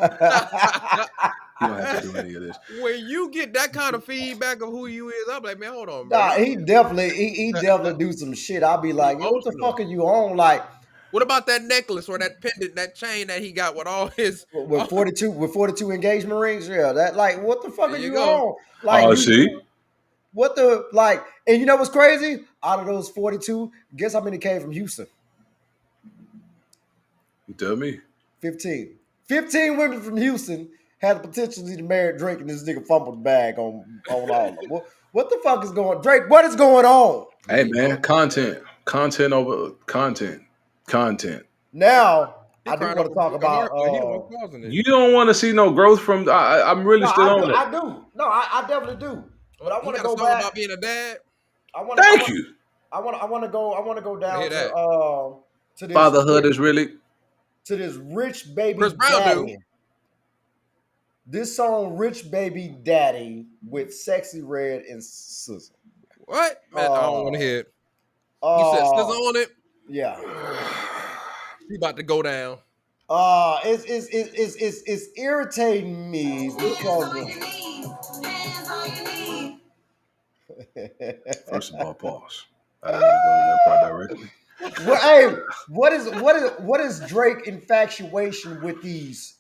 You don't have to do any of this. When you get that kind of feedback of who you is, I'm like, man, hold on, bro. Nah, he definitely do some shit. I'll be like, yo, what the Emotional. fuck are you on? Like What about that necklace or that pendant, that chain that he got with all his? with 42 engagement rings? Yeah, that like what the fuck There are you you go. on? Like Oh, you see? what the like and you know what's crazy? Out of those 42, guess how many came from Houston? You tell me. 15. 15 women from Houston had the potential to marry Drake and this nigga fumbled the bag on all of them. What the fuck is going Drake? What is going on? Hey, man, content over content. Now, He I do crying want over to talk broken about heart, though. He the one causing it. You don't want to see no growth from. I'm really no, still on that. I do. No, I definitely do. But I He want to got a go song back. about being a dad. Thank you. I want to go I down hear that. to this Fatherhood is really. rich baby Chris Brown daddy. do. This song, Rich Baby Daddy, with Sexy Red and SZA. What? Man, I don't want to hear it. You said Uh, SZA on it. yeah. He about to go down. It's irritating me because First of all, pause. I didn't mean to go to that part directly. hey, what is Drake infatuation with these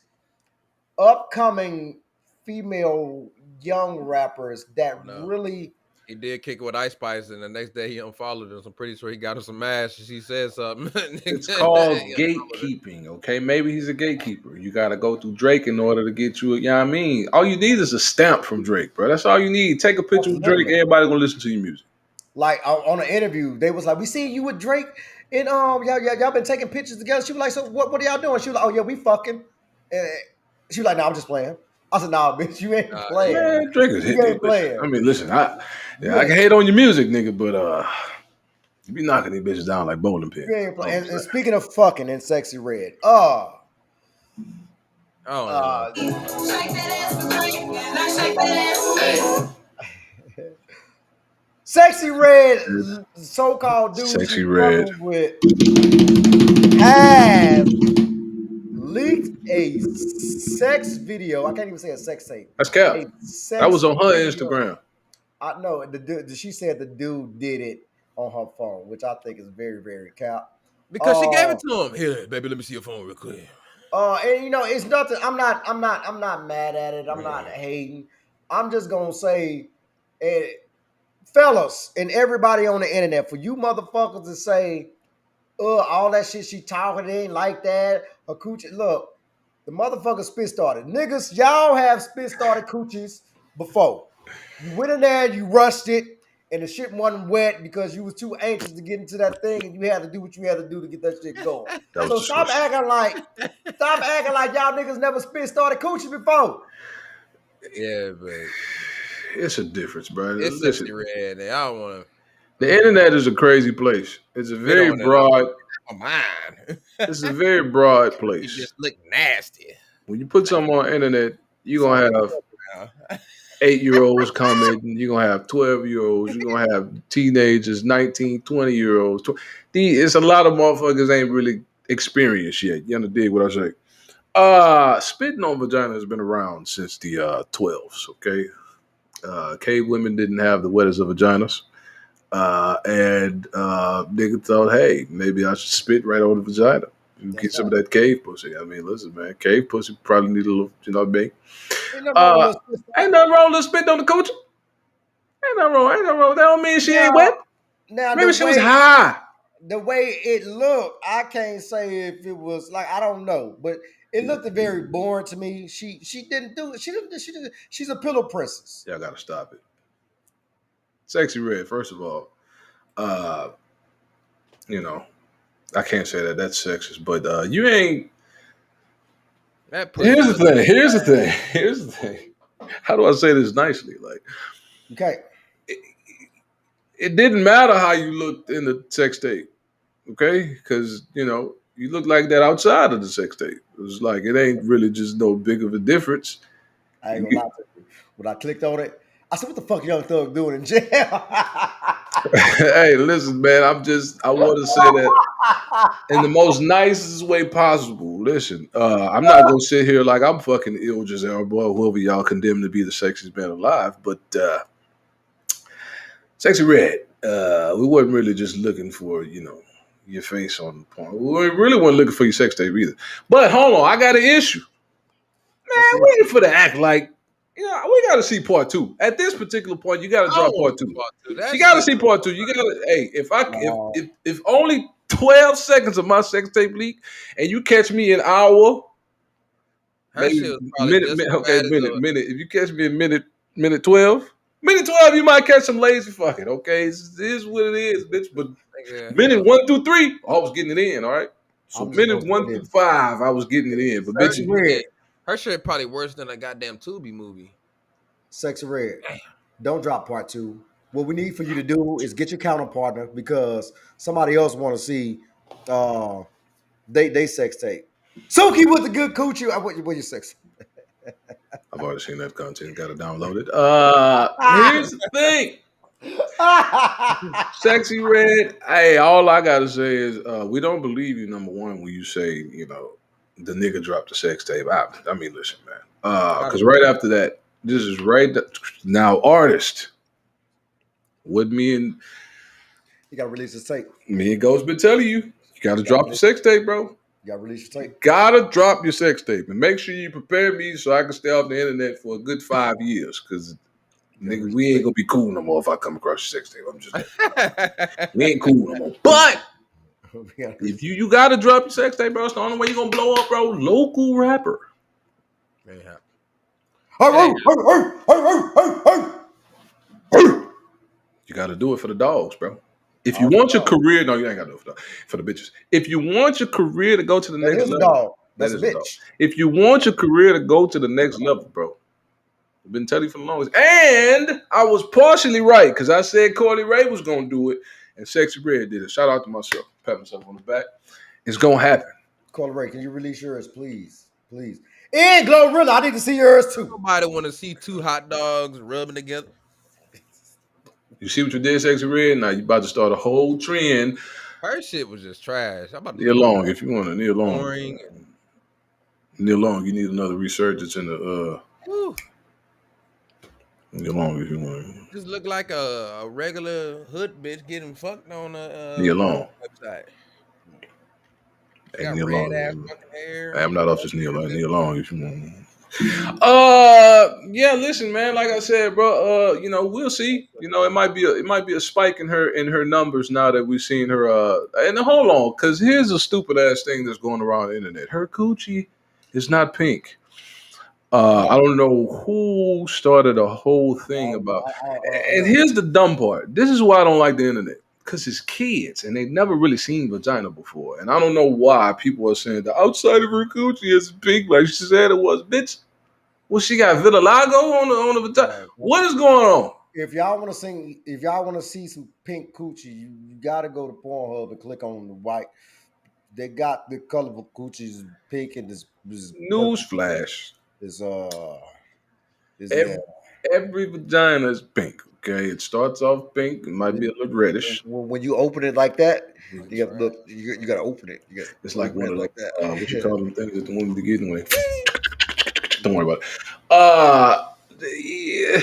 upcoming female young rappers that No. really He did kick it with Ice Spice, and the next day he unfollowed her. So I'm pretty sure he got her some ass. And she said something. It's called He gatekeeping, okay? Maybe he's a gatekeeper. You got to go through Drake in order to get you, you know what I mean? All you need is a stamp from Drake, bro. That's all you need. Take a picture with Drake, everybody going to listen to your music. like on an interview, they was like, "We see you with Drake, and y'all been taking pictures together." She was like, "So what are y'all doing?" She was like, "Oh yeah, we fucking." And she was like, "No, I'm just playing." I said, "Nah, bitch, you ain't playing. Man, Drake is You hitting. ain't playing." Listen, I can hate on your music, nigga, but you be knocking these bitches down like bowling pins. You ain't playing. And speaking of fucking and Sexy Red, oh Sexy Red, so-called dude Sexy she Red. fucking with, has leaked a sex video. I can't even say a sex tape. That's cap. A sex That was on her video. Instagram. I know she said the dude did it on her phone, which I think is very, very cap. because she gave it to him. Here, baby, let me see your phone real quick. And it's nothing. I'm not mad at it. I'm not hating. I'm just gonna say, fellas and everybody on the internet, for you motherfuckers to say, all that shit she talking, it ain't like that. Her coochie, look, the motherfucker spit started. Niggas, y'all have spit started coochies before. You went in there, you rushed it, and the shit wasn't wet because you was too anxious to get into that thing, and you had to do what you had to do to get that shit going. That was So disgusting. stop acting like y'all niggas never started coochie before. Yeah, but It's a difference, bro. it's Listen, Sexy Red. And I don't want the to internet is a crazy place. It's a spit very on it. I broad. want mine. It's a very broad You place. just look nasty. When you put something on the internet, you're gonna Something have Now. 8-year-olds commenting. You're gonna have 12-year-olds. You're gonna have teenagers, 19, 20-year-olds. It's a lot of motherfuckers ain't really experienced yet. You understand what I say? Spitting on vagina has been around since the 12s. Okay, cave women didn't have the wettest of vaginas. And nigga thought, hey, maybe I should spit right on the vagina. You get that's some right. of that cave pussy. I mean, listen, man, cave pussy probably need a little, you know what I mean? Ain't nothing wrong with Uh, little sister. ain't nothing wrong with spit on the coochie. Ain't nothing wrong. Ain't nothing wrong. That don't mean she ain't wet. Now Maybe she was high. the way it looked, I can't say if it was like I don't know, but it looked very boring to me. She didn't do it. She didn't. She's a pillow princess. Y'all gotta stop it. Sexy Red, first of all, uh, you know, I can't say that that's sexist, but you ain't. That pussy Here's the was thing. Here's the thing. Here's the thing. How do I say this nicely? Like, Okay, it, it didn't matter how you looked in the sex tape, okay? Because you look like that outside of the sex tape. It was like it ain't really just no big of a difference. I ain't You gonna get- lie to you. When I clicked on it, I said, "What the fuck, Young Thug doing in jail?" hey, listen, man. I want to say that in the most nicest way possible. Listen, I'm not gonna sit here like I'm fucking ill Giselle or whoever y'all condemn to be the sexiest man alive, but Sexy Red, we wasn't really just looking for, your face on the porn. We really wasn't looking for your sex tape either. But hold on, I got an issue. What's Man, the we ain't for to act like, we got to see part two. At this particular point, you got to I don't drop want part to two. part two. That You got to shit. see part two. You got to, hey, no? if only 12 seconds of my sex tape leak and you catch me an hour, Her maybe shit was probably minute, just minute, as okay, bad as minute. If you catch me a minute 12, minute 12, you might catch some lazy fucking, okay? It is what it is, bitch. But nigga. minute 1 through 3, I was getting it in, all right? So I'm just gonna minute say 1 through 5, I was getting it in. But Sexy bitches, Red, Her shit probably worse than a goddamn Tubi movie. Sexy Red. Don't drop part two. What we need for you to do is get your counterpartner because somebody else want to see uh they sex tape. Suki with the good coochie. What your sex? I've already seen that content, got to download it. Here's the thing. Sexy Red, hey, all I gotta say is we don't believe you, number one, when you say, the nigga dropped the sex tape. I mean, listen, man. I Because don't right believe after that, this is right now, artist. What You gotta release the tape. me and Ghost been telling you, you gotta You gotta drop the release, sex tape, bro. you gotta release your You tape. gotta drop your sex tape. And make sure you prepare me so I can stay off the internet for a good 5 years. Because You gotta nigga, release we your ain't gonna be cool no more if I come across your sex tape. I'm just we ain't cool no more. But tape. You gotta if release- you gotta drop your sex tape, bro, it's the only way you're gonna blow up, bro. Local rapper. Yeah. Hey, Hey, You gotta do it for the dogs, bro. If you Oh, for want your dog. career, no, you ain't gotta do it for the bitches. If you want your career to go to the That next is a level, dog. that That's a is a dog. bitch. If you want your career to go to the next level, bro, I've been telling you for the longest. And I was partially right because I said Cordy Ray was gonna do it, and Sexy Red did it. Shout out to myself. Pat myself on the back. It's gonna happen. Call Ray, can you release yours, please? Please. And Glorilla, I need to see yours too. nobody want to see two hot dogs rubbing together. You see what you did, Sexy Red? Now you about to start a whole trend. Her shit was just trash. I'm about to Neil look it up. Long, if you want to Neil Long. Boring. And, Neil Long, you need another resurgence in the whew, Neil Long if you want. just look like a regular hood bitch getting fucked on a Neil Long. website. She Hey, got Neil red ass Long. fucking hair. Hey, I'm not off this Neil Long. Lip. Neil Long if you want. Yeah, listen, man. Like I said, bro. We'll see. It might be a spike in her numbers now that we've seen her. And hold on, because here's a stupid ass thing that's going around the internet. Her coochie is not pink. I don't know who started a whole thing about. And Yeah. here's the dumb part. This is why I don't like the internet. Because it's kids and they've never really seen vagina before. And I don't know why people are saying the outside of her coochie is pink, like she said it was. Bitch, well, she got vitiligo on the vagina. Right. What is going on? If y'all want to sing, if y'all want to see some pink coochie, you got to go to Pornhub and click on the white. They got the colorful coochies pink and this purple. Newsflash. Is yeah. Every vagina is pink. Okay, it starts off pink. It might be a little reddish. When you open it like that, Nigga you got to trash. look. You got to open it. You got It's to like open one it of like those what you that. call them things that the women be getting with. Don't worry about it. Yeah.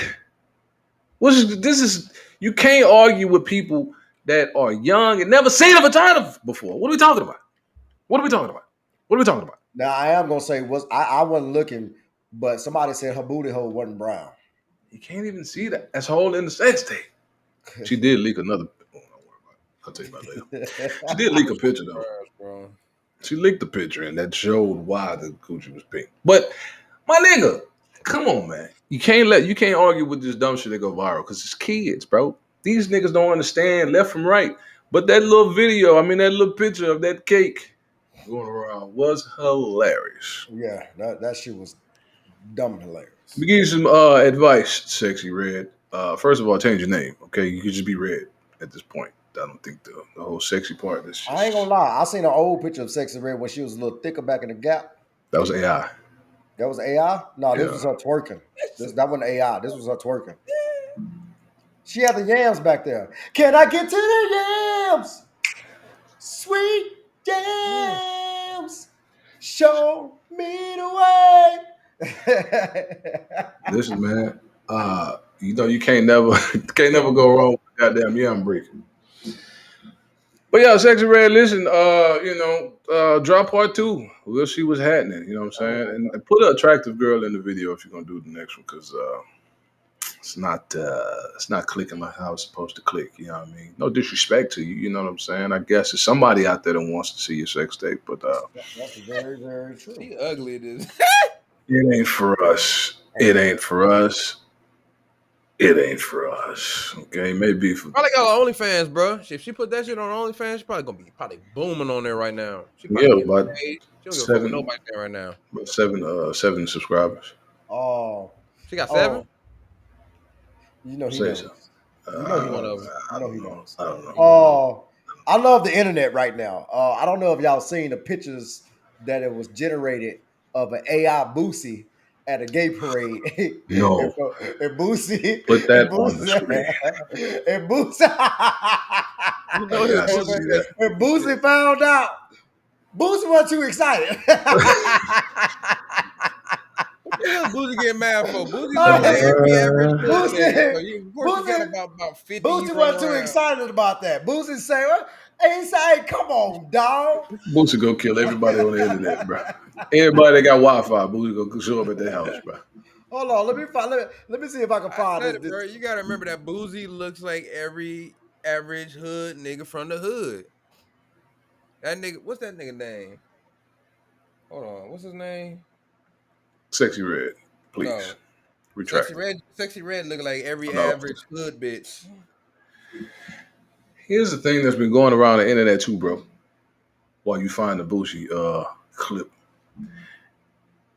This is you can't argue with people that are young and never seen a vagina before. What are we talking about? What are we talking about? What are we talking about? Now I am gonna say I wasn't looking, but somebody said her booty hole wasn't brown. You can't even see that. That's holding the sex tape. She did leak another. Oh, don't worry about it. I'll tell you about it later. She did leak a picture though. Trash, bro. She leaked the picture and that showed why the coochie was pink. But my nigga, come on, man. You can't argue with this dumb shit that go viral because it's kids, bro. These niggas don't understand left from right. But that little video, I mean that little picture of that cake going around was hilarious. Yeah, that shit was dumb hilarious. We give you some advice, Sexy Red. First of all, change your name. Okay, you could just be Red at this point. I don't think the whole sexy part is I ain't gonna just lie. I seen an old picture of Sexy Red when she was a little thicker back in the gap. that was AI. That was AI. No, this Yeah. was her twerking. That wasn't AI. This was her twerking. She had the yams back there. Can I get to the yams? Sweet yams. Show me the way. Listen, man. You know you can't never go wrong with goddamn yam breaking. But yeah, Sexy Red, listen, drop part two. We'll see what's happening. You know what I'm saying? And put an attractive girl in the video if you're gonna do the next one, because it's not clicking like how it's supposed to click. You know what I mean? No disrespect to you. You know what I'm saying? I guess there's somebody out there that wants to see your sex tape, but That's very, very true. She ugly. This. it ain't for us. It ain't for us. It ain't for us. Okay, maybe for Probably got OnlyFans, bro. If she put that shit on OnlyFans, she probably gonna be booming on there right now. She probably yeah, getting about paid. She don't give a fuck with seven, nobody there right now. about seven subscribers. Oh, She got 7. you know he Say knows. so. You know he One knows. of them. You know he knows. I don't know. Oh, I love the internet right now. I don't know if y'all seen the pictures that it was generated of an AI Boosie at a gay parade. No. and Boosie, Put that on the screen. and Boosie, You know I his got to pussy. see that. and Boosie found out. Boosie wasn't too excited. What the hell Boosie get mad for? Boosie Oh, look like every average hood Boosie, nigga. So of course you got Boosie, about 50 Boosie you run wasn't too around. excited about that. Boosie say, well, hey, say, come on, dog. Boosie go kill everybody on the internet, bro. Everybody that got Wi-Fi, Boosie go show up at their house, bro. Hold on, let me find. Let me see if I can I find said this. it, bro. You gotta remember that Boosie looks like every average hood nigga from the hood. That nigga, what's that nigga name? Hold on, what's his name? Sexy Red, please No, retract. Sexy Red look like every No. average hood bitch. Here's the thing that's been going around the internet too, bro. While you find the Boosie clip,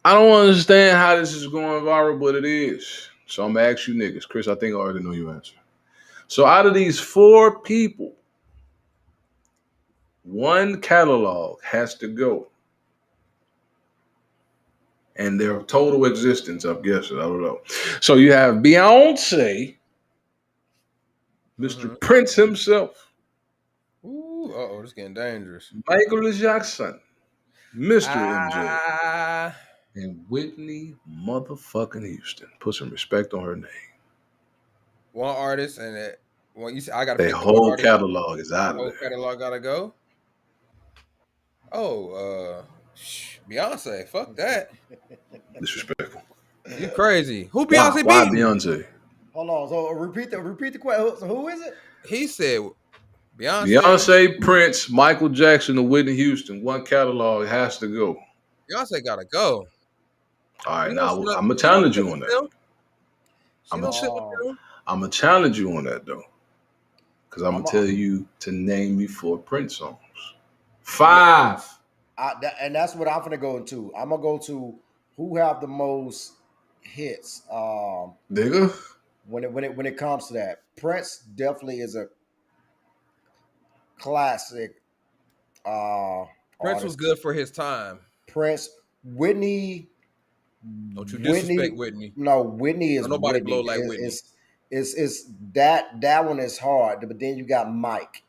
I don't understand how this is going viral, but it is. So I'm gonna ask you niggas, Chris. I think I already know your answer. So out of these 4 people, one catalog has to go, and their total existence, I'm guessing. I don't know. So you have Beyonce, Mr. Mm-hmm. Prince himself, Ooh, this getting dangerous. Michael Jackson, Mr. MJ, Ah, and Whitney motherfucking Houston. Put some respect on her name. one artist and it. Well, you said I gotta Their pick the one whole artist. catalog is out of Whole there. catalog gotta go. Oh, Beyonce. Fuck that. Disrespectful. You crazy? Who Why? Beyonce Why beating? Beyonce? Hold on. So repeat the question. So who is it? He said Beyonce. Beyonce, Prince, Michael Jackson, and Whitney Houston. One catalog has to go. Beyonce gotta go. All right, You know, now I'm gonna challenge you on that. She don't sit with them. I'm gonna challenge you on that though, because I'm gonna I'm tell you to name me 4 Prince songs. 5. and that's what I'm gonna go into. I'm gonna go to who have the most hits. Nigga. When it comes to that, Prince definitely is a classic Prince was artist. good for his time. Prince, Whitney, Don't you Whitney. disrespect Whitney. No, Whitney is Don't nobody blow Whitney. like Whitney. It's that one is hard. But then you got Mike.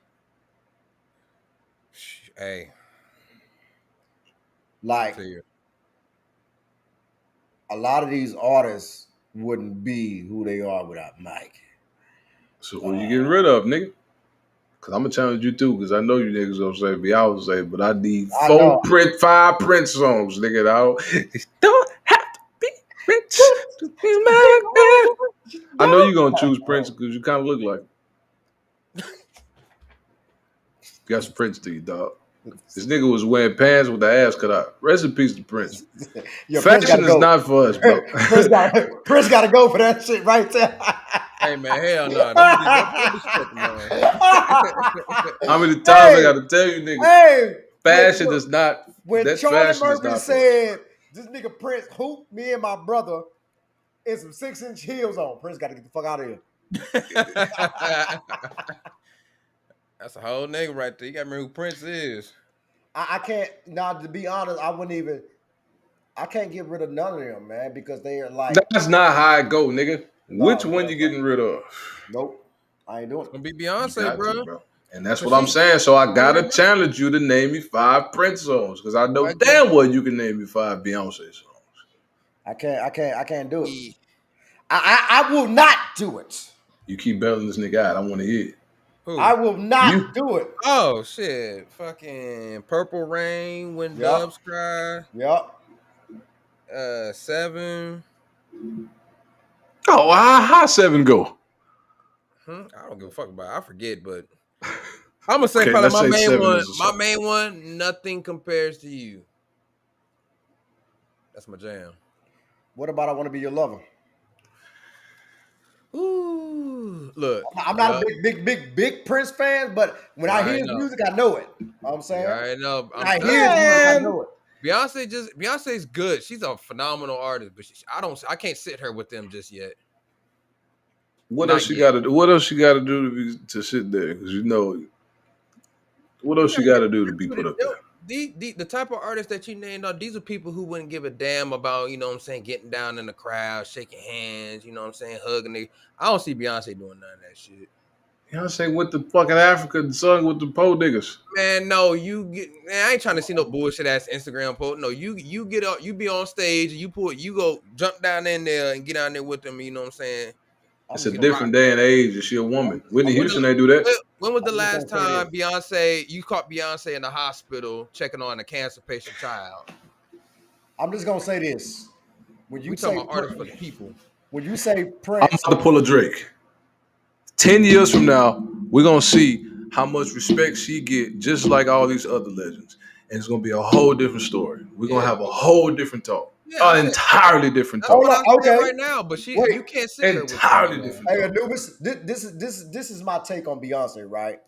Hey, Like to you. a lot of these artists wouldn't be who they are without Mike. So who you getting rid of, nigga? Cause I'm gonna challenge you too, cause I know you niggas gonna say Beyonce, but I need I know. 5 Prince songs, nigga. Don't have to be rich to be my man. I know you gonna choose Prince because you kind of look like him. Got some Prince to you, dog. This nigga was wearing pants with the ass cut out. Rest in peace to Prince. Fashion is not for us, bro. Prince got to go for that shit right there. Hey man, hell no! Don't disrespect man. How many times I got to tell you, nigga? Hey, fashion is not. When That Charlie fashion is Murphy not said, "This nigga Prince hooped me and my brother in some 6-inch heels on," Prince got to get the fuck out of here. That's a whole nigga right there. You got to remember who Prince is. I can't. Now, to be honest, I wouldn't even. I can't get rid of none of them, man, because they are like. That's not how I go, nigga. Which one no, you getting rid of? Nope, I ain't doing It's it. gonna be You Beyonce, got bro. to, bro. And that's Cause what I'm saying. So I gotta Yeah. challenge you to name me 5 Prince songs, because I know damn well you can name me 5 Beyonce songs. I can't do it. I will not do it. You keep bailing this nigga out. I want to hear it. Who? I will not You. do it. Oh shit! Fucking Purple Rain, When Yep. Doves Cry. Yep. 7. Oh, how 7 go? I don't give a fuck about it. I forget, but I'm gonna say Okay, probably let's my say main 7 one. is a My song. main one, Nothing Compares to You. That's my jam. What about I Want to Be Your Lover? Ooh, look. I'm not a big Prince fan, but when I hear his music, I know it. You know what I'm saying? Yeah, I know. When I hear his music, I know it. Beyonce's good. She's a phenomenal artist, but I can't sit her with them just yet. What Not else she yet. got to do? What else she got to do to sit there? Because you know, what else she got to do to be put up there? The type of artists that you named out, these are people who wouldn't give a damn about, you know what I'm saying, getting down in the crowd, shaking hands, you know what I'm saying, hugging it. I don't see Beyonce doing none of that shit. Beyonce with the fucking African song with the po niggas. Man, no, I ain't trying to see no bullshit ass Instagram post. No, you get up, you be on stage, and you go jump down in there and get down there with them, you know what I'm saying? It's a different day and age, and she a woman. Whitney Houston ain't do that. When was the last time you caught Beyonce in the hospital checking on a cancer patient child? I'm just gonna say this: when you We say talking about artists for the people. when you say I'm Prince, about to pull a Drake. 10 years from now, we're gonna see how much respect she get, just like all these other legends. And it's gonna be a whole different story. We're gonna have a whole different talk. Yeah, An entirely different that's talk. what I'm saying okay. right now. But Wait. you can't sit her with Entirely them, different Hey, talk. Anubis, this is my take on Beyonce, right?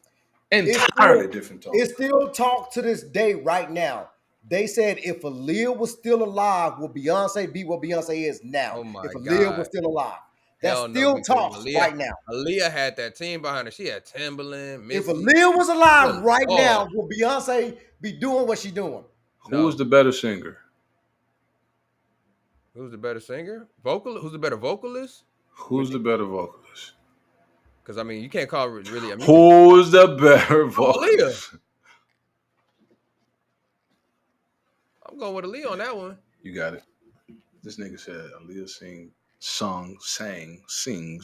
Entirely different talk. It's still talk to this day right now. They said if Aaliyah was still alive, would Beyonce be what Beyonce is now? Oh my If Aaliyah God. was still alive. That's Hell no, still because talks right now. Aaliyah had that team behind her. She had Timberland, Missy. If Aaliyah was alive Good right Lord. now, will Beyonce be doing what she's doing? Who's the better singer? Who's the better singer? Who's the better vocalist? Who's the better vocalist? Because I mean, you can't call it really. I mean, Who's the better vocalist? Aaliyah. I'm going with Aaliyah on that one. You got it. This nigga said Aaliyah sings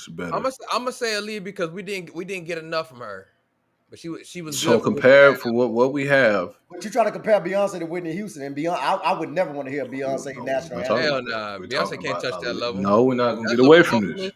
better. I'm gonna say Aaliyah because we didn't get enough from her, but she was so good. Compared for what we have. But you try to compare Beyonce to Whitney Houston and Beyonce. I would never want to hear Beyonce national anthem. Hell nah, Beyonce can't touch that level. No, we're not gonna get away from this.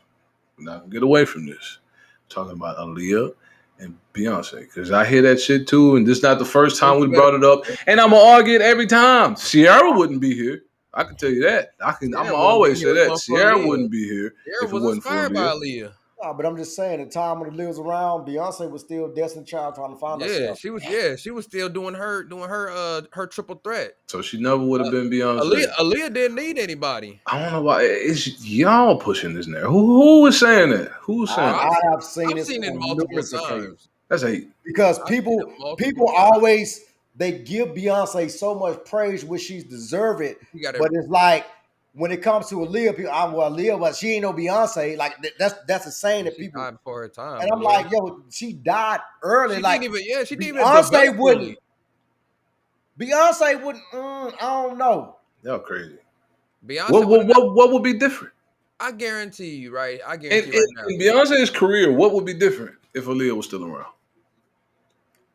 We're not gonna get away from this. We're talking about Aaliyah and Beyonce, because I hear that shit too, and this is not the first time we brought it up, and I'm gonna argue it every time. Ciara wouldn't be here. I can tell you that. I'm Sierra wouldn't be always here say if it that. wasn't for Sierra Aaliyah. wouldn't be here Sierra if it was wasn't for inspired by Aaliyah. Aaliyah. No, but I'm just saying, the time when Aaliyah was around, Beyonce was still Destiny Child trying to find herself. She was still doing her triple threat. So she never would have been Beyonce. Aaliyah didn't need anybody. I don't know why it's y'all pushing this narrative. Who was saying that? Who was saying I that? have seen I've this seen it on multiple numerous occasions times. That's hate. because I've seen it multiple people times. always they give Beyonce so much praise, which she's deserved it. You gotta- But it's like when it comes to Aaliyah, people, well, Aaliyah, but she ain't no Beyonce. Like that's a saying that She people. died before her time. And I'm boy. like, yo, she died early. She Like didn't even develop Beyonce fully. wouldn't. Beyonce wouldn't. I don't know. Y'all crazy. Beyonce would What would be different? I guarantee you, right? I In, guarantee in, right now. in Beyonce's career, what would be different if Aaliyah was still around?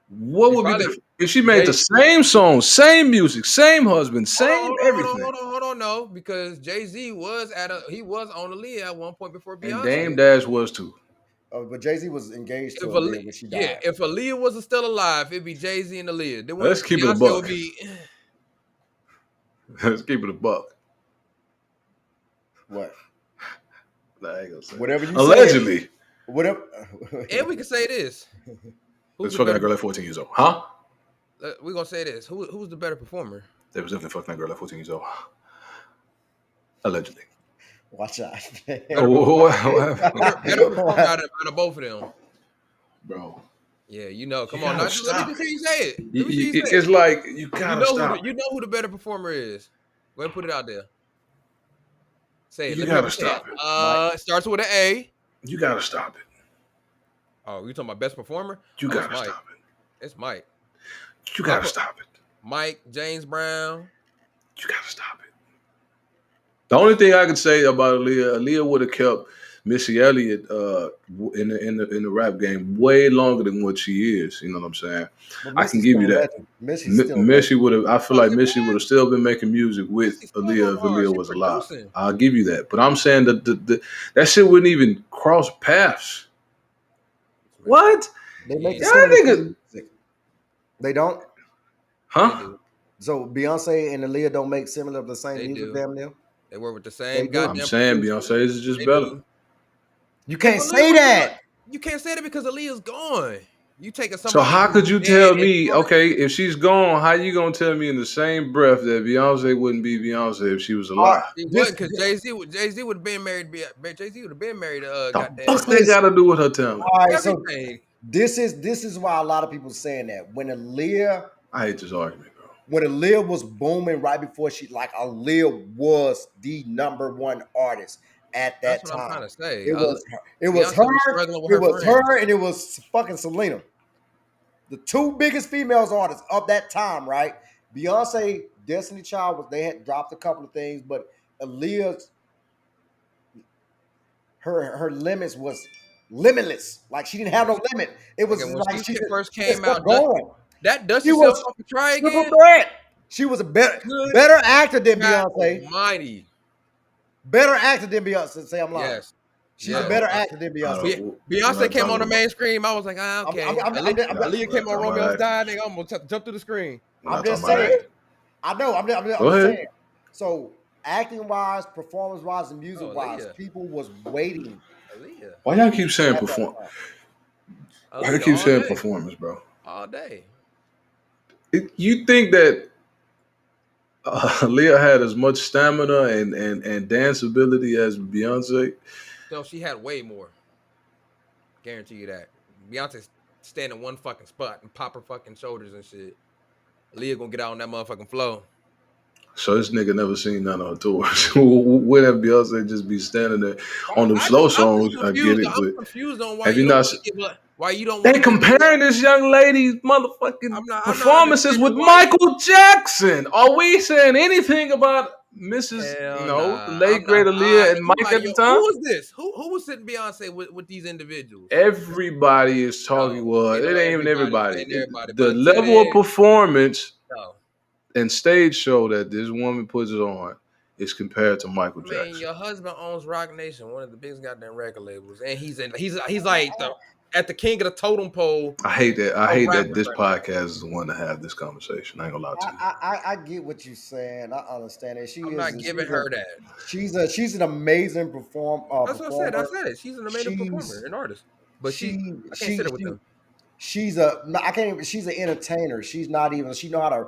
What She would be probably- different? If she made the same song, same music, same husband, same everything. Hold on, no, because Jay-Z was on Aaliyah at one point before Beyonce. And Dame Dash was too. But Jay-Z was engaged to If Aaliyah when she died. if Aaliyah was still alive, it'd be Jay-Z and Aaliyah. Then Let's keep it a Beyonce buck. would be, Let's keep it a buck. What? Nah, I ain't gonna say Whatever you allegedly. Say, whatever. and we can say this. Let's fucking that girl at 14 years old. Huh? We're gonna say this. Who's the better performer? They was definitely fucking that girl at 14 years old. Allegedly. Watch out. Better performer out of both of them. Bro. Yeah, you know. Come You on, gotta let stop. me just hear you say it. Let me see you say It's it. like you gotta stop. You know who the better performer is. Go ahead and put it out there. Say it. You Let me hear gotta say stop it. It starts with an A. You gotta stop it. Oh, you talking about best performer? You Oh, gotta it's stop it. It's Mike. You gotta stop it. Mike, James Brown. You gotta stop it. The only thing I could say about Aaliyah would have kept Missy Elliott in the rap game way longer than what she is. You know what I'm saying? I can give you that. Missy would have. I feel like Missy would have still been making music with Aaliyah if Aaliyah was alive. I'll give you that. But I'm saying that that shit wouldn't even cross paths. What? They make nigga. They don't. Huh? So Beyonce and Aaliyah don't make similar the same music, damn near. They work with the same goddamn. I'm saying Beyonce is just better. You can't say that. You can't say that because Aaliyah's gone. You taking somebody. So how could you tell me? Okay, if she's gone, how you gonna tell me in the same breath that Beyonce wouldn't be Beyonce if she was alive? She wouldn't, because Jay-Z would have been married. Jay-Z would have been married. The fuck they gotta do with her talent? All right, so this is why a lot of people saying that when Aaliyah. I hate this argument, bro. When Aaliyah was booming right before Aaliyah was the #1 artist at that That's time. what I'm trying to say. It was her, and it was fucking Selena. The two biggest females artists of that time, right? Beyonce, Destiny Child, they had dropped a couple of things, but Aaliyah's her limits was limitless. Like she didn't have no limit. It was like she first came out. That Dust she Yourself was Off and Try Again. She was a better actor than Beyonce. Almighty. Better actor than Beyonce. Say I'm lying. Yes. She's a better actor than Beyonce. Beyonce came on the main screen. I was like, okay. Aaliyah came on Romeo's Die. Nigga, I'm gonna jump through the screen. I'm just saying. I know. I'm just saying. So acting wise, performance wise, and music wise, people was waiting. Aaliyah. Why y'all keep saying perform? Why you keep saying performance, bro? All day. You think that Aaliyah had as much stamina and dance ability as Beyonce? No, she had way more. Guarantee you that. Beyonce stand in one fucking spot and pop her fucking shoulders and shit. Aaliyah gonna get out on that motherfucking flow. So this nigga never seen none of her tours. When have Beyonce just be standing there on them slow songs? I get it, but I'm confused on why have you don't. They comparing this young lady's motherfucking performances with Michael Jackson. Are we saying anything about Mrs. late great Aaliyah and Mike at the time? Who was this? Who was sitting Beyonce with these individuals? Everybody is talking. Well, it ain't even everybody. The level of performance and stage show that this woman puts on is compared to Michael Jackson. Your husband owns Rock Nation, one of the biggest goddamn record labels, and he's like the at the king of the totem pole. I hate that. I A hate rapper that this right now. podcast is the one to have this conversation. I ain't gonna lie to you. I get what you're saying. I understand it. I'm not giving her that. She's an amazing That's what I said. I performer. said it. She's an amazing performer, She's an artist. But she I can't sit she her with she them. she's I can't even, she's an entertainer. She's not even, she know how to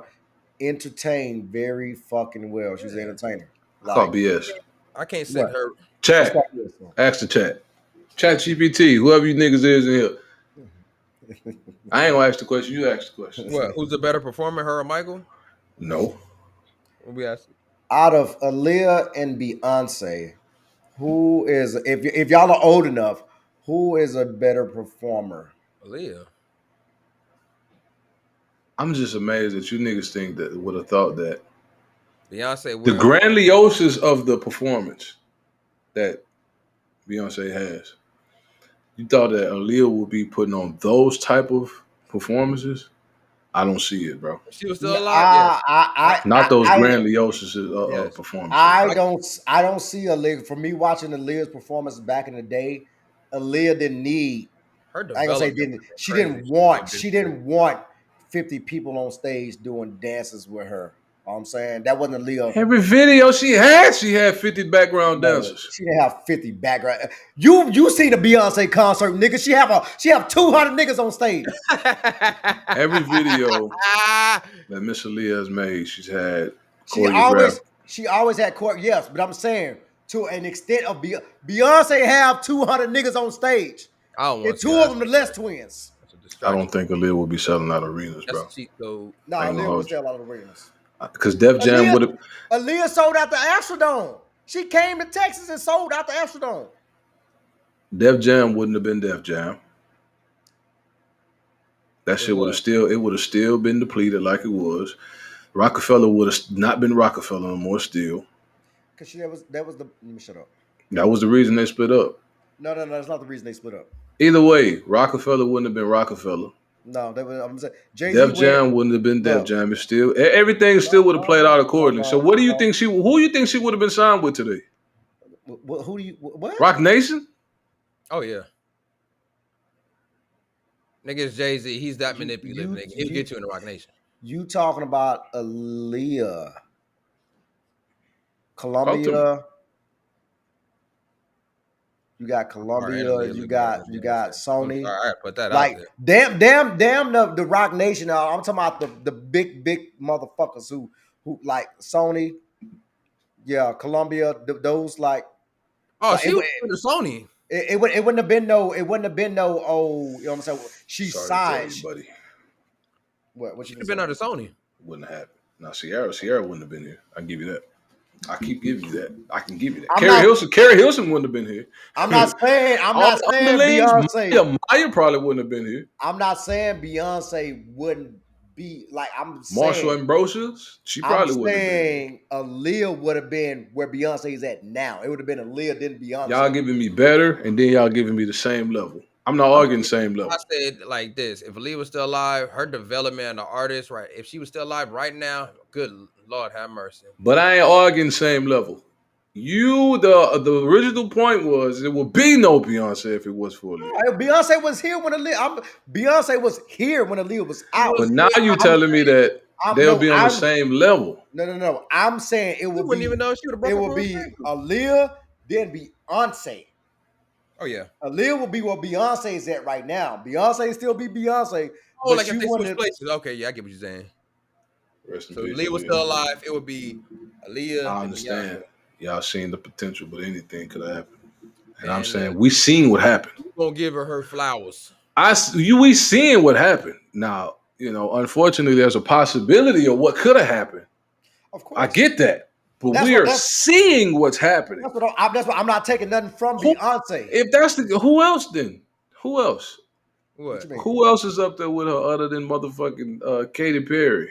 entertain very fucking well. She's an Yeah. entertainer. I call Like BS. I can't sit what? her. Chat. Ask the chat. Chat GPT. Whoever you niggas is in here. I ain't gonna ask the question. You ask the question. What? Who's the better performer, her or Michael? No. What we ask? Out of Aaliyah and Beyonce, who is, if y'all are old enough, who is a better performer? Aaliyah. I'm just amazed that you niggas think that would have thought that Beyonce the will. grandioses of the performance that Beyonce has. You thought that Aaliyah would be putting on those type of performances? I don't see it, bro. If she was still alive, yes. Not those I grandioses Yes. performances. I don't see Aaliyah. For me, watching Aaliyah's performance back in the day, Aaliyah didn't need. Her I ain't gonna say development. didn't. was She crazy. didn't want. She She didn't want 50 people on stage doing dances with her. You know what I'm saying that wasn't Aaliyah. Every video she had 50 background No, dancers. she didn't have 50 background. You seen a Beyonce concert, nigga? She have 200 niggas on stage. Every video that Miss Aaliyah has made, she's had She choreographed. always had court. Yes, but I'm saying to an extent of Beyonce have 200 niggas on stage. I don't want And to see two that. of them the Les twins. That's a I distraction. don't think Aaliyah will be selling out arenas, That's bro. a cheat code. No, I ain't gonna Aaliyah was hold you. sell out of arenas. Because Def Jam would have. Aaliyah sold out the Astrodome. She came to Texas and sold out the Astrodome. Def Jam wouldn't have been Def Jam. That shit would have still been depleted like it was. Rockefeller would have not been Rockefeller no more still. Because that was the, let me shut up. That was the reason they split up. No, that's not the reason they split up. Either way, Rockefeller wouldn't have been Rockefeller. No, I'm saying Jay-Z Def Jam wouldn't have been Def Look. Jam. It's still everything still would have played out accordingly. So what do you think who you think she would have been signed with today? Who do you what? Rock Nation? Oh yeah. Nigga, it's Jay-Z. He's that manipulative, nigga. He'll get you in the Rock Nation. You talking about Aaliyah, Columbia? You got Columbia. You got Sony. All right, put that Like out there. damn the Rock Nation. I'm talking about the big motherfuckers who like Sony. Yeah, Columbia. Those like. Oh, like, she was with Sony. It wouldn't have been no. It wouldn't have been no. Oh, you know what I'm saying? She signed. Buddy. What She you have been under Sony. Wouldn't have happened. Now Sierra wouldn't have been here. I can give you that. I keep giving you that. I can give you that. Carrie Hilson wouldn't have been here. I'm not saying Beyonce. Maya probably wouldn't have been here. I'm not saying Beyonce wouldn't be like I'm saying. Marshall Ambrosius, she probably wouldn't have been here. I'm saying Aaliyah would have been where Beyonce is at now. It would have been Aaliyah, then Beyonce. Y'all giving me better, and then y'all giving me the same level. I'm not arguing the same level. I said like this: if Aaliyah was still alive, her development as an artist, right? If she was still alive right now, good Lord have mercy. But I ain't arguing the same level. The original point was it would be no Beyonce if it was for Aaliyah. Beyonce was here when Beyonce was here when Aaliyah was out. But now you telling me that they'll be on the same level. No. I'm saying it would Wouldn't even know she would have. It would be Aaliyah, then Beyonce. Oh yeah. Aaliyah will be where Beyonce is at right now. Beyonce still be Beyonce. Oh, like if they switch places. Okay, yeah, I get what you're saying. So Aaliyah was still alive, it would be Aaliyah. I understand. Y'all seen the potential, but anything could have happened. And I'm saying we seen what happened. We're gonna give her flowers. We seeing what happened. Now, unfortunately, there's a possibility of what could have happened. Of course, I get that, but we are seeing what's happening. That's what I'm not taking nothing from Beyonce. If that's who else then? Who else? What? Who else is up there with her other than motherfucking Katy Perry?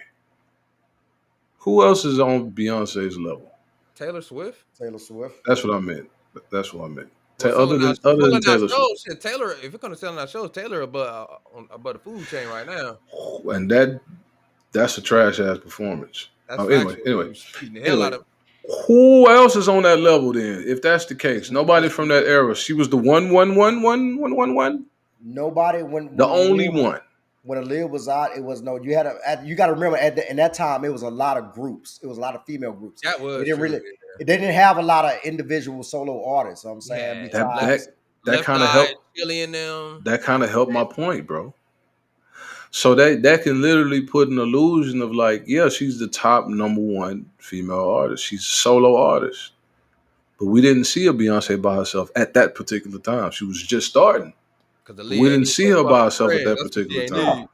Who else is on Beyonce's level? Taylor Swift. That's what I meant. Well, other than Taylor Swift. Shit, Taylor, if you're gonna sell on our shows, Taylor above the food chain right now. And that's a trash ass performance. Anyway. Who else is on that level then? If that's the case, nobody from that era. She was the one. Nobody when The only one. when Aaliyah was out, it was no. You had you got to remember in that time it was a lot of groups. It was a lot of female groups. That They was didn't true. really. They didn't have a lot of individual solo artists. You know what I'm saying, Yeah. That besides that Left kind of Eye, helped. Chili in them. That kind of helped my point, bro. So that can literally put an illusion of like, yeah, she's the top number one female artist. She's a solo artist. But we didn't see a Beyonce by herself at that particular time. She was just starting. Because But we Aaliyah ain't didn't need see no her by fucking herself at friends. that That's what she particular ain't time. need.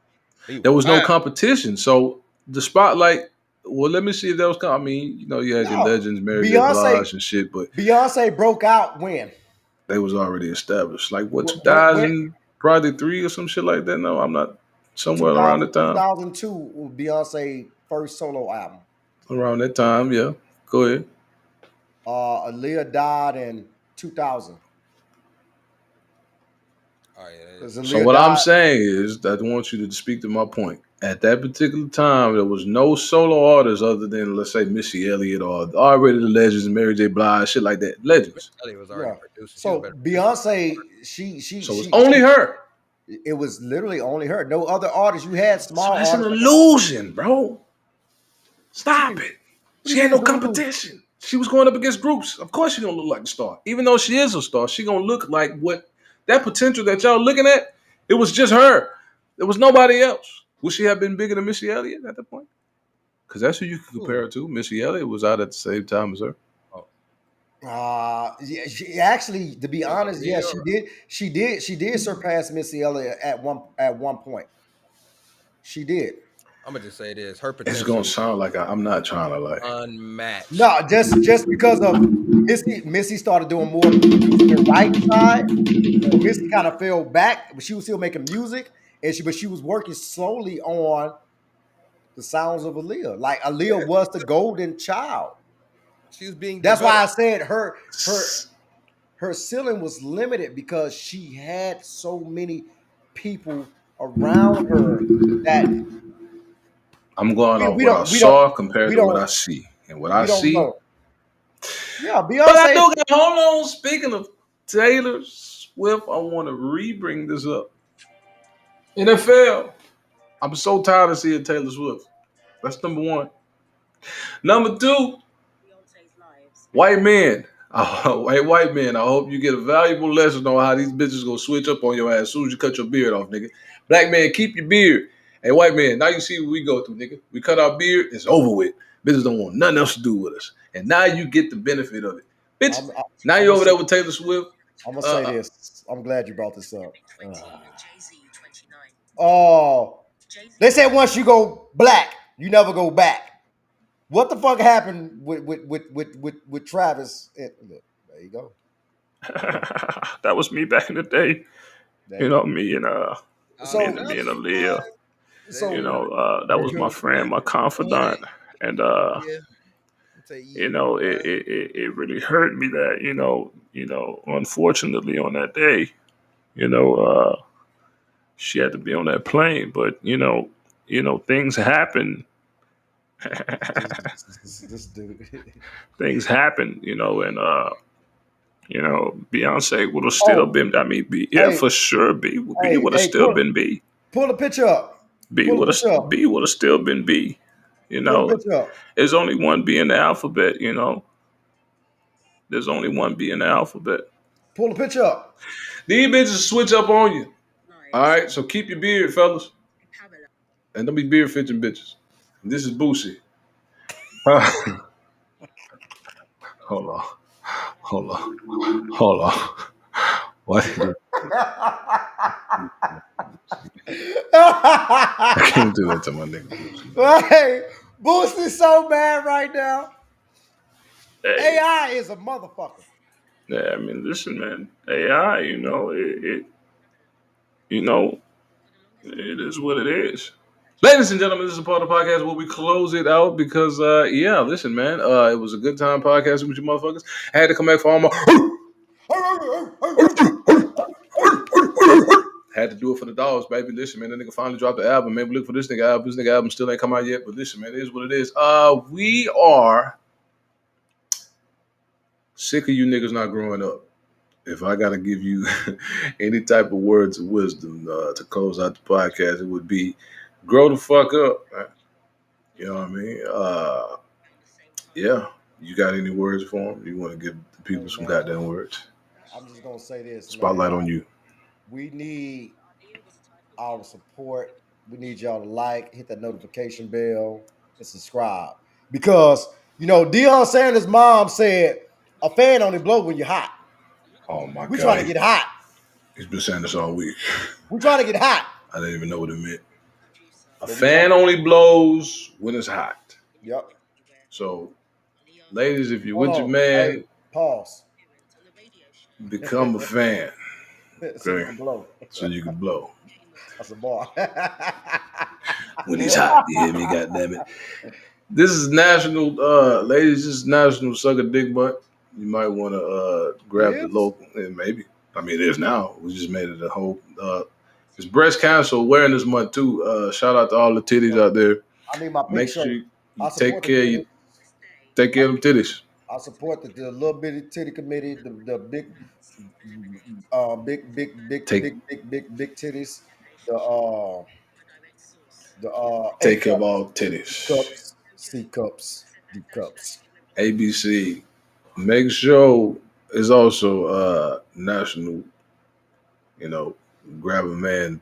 He There was was no fine. competition. So the spotlight, well, let me see if that was, I mean, you had your no. legends, Mary J. Beyonce. Blige and shit, but Beyonce broke out when they was already established. Like, what, when 2000, probably 3 or some shit like that? No, I'm not, somewhere around the 2000, time. 2002 was Beyonce first solo album. Around that time, yeah. Go ahead. Aaliyah died in 2000 Oh, yeah. because So Aaliyah what I'm died. saying is that I want you to speak to my point. At that particular time, there was no solo artists other than, let's say, Missy Elliott or already the legends, Mary J. Blige, shit like that. Legends. Kelly was already Yeah. producing. She was a better So producer. Beyonce, So it's only her. it was literally only her. No other artists. You had So small that's an artists. illusion, bro. What you Stop mean? it. What do She you had mean no it's no illusion? competition. She was going up against groups. Of course she gonna look like a star. Even though she is a star, she gonna look like what that potential that y'all looking at, it was just her. There was nobody else. Would she have been bigger than Missy Elliott at that point? Because that's who you can compare Ooh. her to. Missy Elliott was out at the same time as her. Oh, Yeah, she actually, to be was honest, yeah, Aaliyah or- she did surpass Missy Elliott at one point. She did. I'm gonna just say this: her It's gonna potential sound like I'm not trying to like. unmatched. No, just because of Missy started doing more of the producing and writing side. So Missy kind of fell back, but she was still making music, and she was working slowly on the sounds of Aaliyah. Like Aaliyah was the golden child. She was being That's why I developed. said her ceiling was limited because she had so many people around her that I'm going off we what I don't we don't saw compared we to what don't I see. And what I we don't see. know. Yeah, But I Beyonce. do got, hold on. Speaking of Taylor Swift, I want to re-bring this up. NFL. I'm so tired of seeing Taylor Swift. That's number one. Number two, white men. White men. I hope you get a valuable lesson on how these bitches gonna switch up on your ass as soon as you cut your beard off, nigga. Black man, keep your beard. Hey, white man, now you see what we go through, nigga. We cut our beard, it's over with. Bitches don't want nothing else to do with us. And now you get the benefit of it. Bitch, I'm, now I'm you gonna over say, there with Taylor Swift. I'm gonna say Uh, this. I'm glad you brought this up. Oh, they said once you go black, you never go back. What the fuck happened with Travis? Look, there you go. that was me back in the day. There You you know, go. me and So me and Nothing, boy. Aaliyah. You so know, that was my friend, my confidant. And Yeah. Say you yeah. know, it really hurt me that, unfortunately on that day, you know, she had to be on that plane. But, things happen. this dude. Things happen, and Beyonce would have still Oh, been. I mean, B, yeah, hey, for sure. B would have hey, still been B. pull the picture up. B Pull the would picture have up. B would have still been B. You Pull the know, picture up. there's only one B in the alphabet. There's only one B in the alphabet. Pull the picture up. These bitches switch up on you. All right, so keep your beard, fellas, and don't be beard fitting bitches. This is Boosie. Hold on, hold on, hold on. What? I can't do that to my nigga Boosie. Hey, Boost is so mad right now. Hey, AI is a motherfucker. yeah, I mean, listen, man. AI, you know, it is what it is. Ladies and gentlemen, this is a part of the podcast where we close it out because, yeah, listen, man, it was a good time podcasting with you motherfuckers. I had to come back for all my. Had to do it for the dogs, baby. Listen, man, that nigga finally dropped the album. Maybe look for this nigga album. This nigga album still ain't come out yet, but listen, man, it is what it is. We are sick of you niggas not growing up. if I gotta give you any type of words of wisdom to close out the podcast, it would be grow the fuck up, man. You know what I mean? Yeah. You got any words for them? You want to give the people Hey some man, goddamn words? I'm just gonna say this, man. Spotlight on you. We need our support. We need y'all to like, hit that notification bell, and subscribe. Because Deion Sanders' mom said a fan only blow when you're hot. Oh my We trying to god, get hot. he's been saying this all week. We trying to get hot. I didn't even know what it meant. A But we trying fan only blows when it's hot. Yep. So, ladies, if you're Hold with your on. Hey, man, pause. become a fan. So you Okay, can blow. so you can blow That's a bar. when he's hot. You hear me? Goddamn it! This is national, ladies. This is National Suck a Dick Butt. You might want to It grab the is? local. Maybe. I mean, it is now. We just made it a whole. It's Breast Cancer Awareness Month too. Shout out to all the titties out there. I need my pink Make sure shirt. you I take support the care. titties. Take care of them titties. I support the little bitty titty committee, the Take big titties, the A take care of cups, all B titties. cups, C cups, D cups. ABC. Make sure it's also national. You know, grab a man,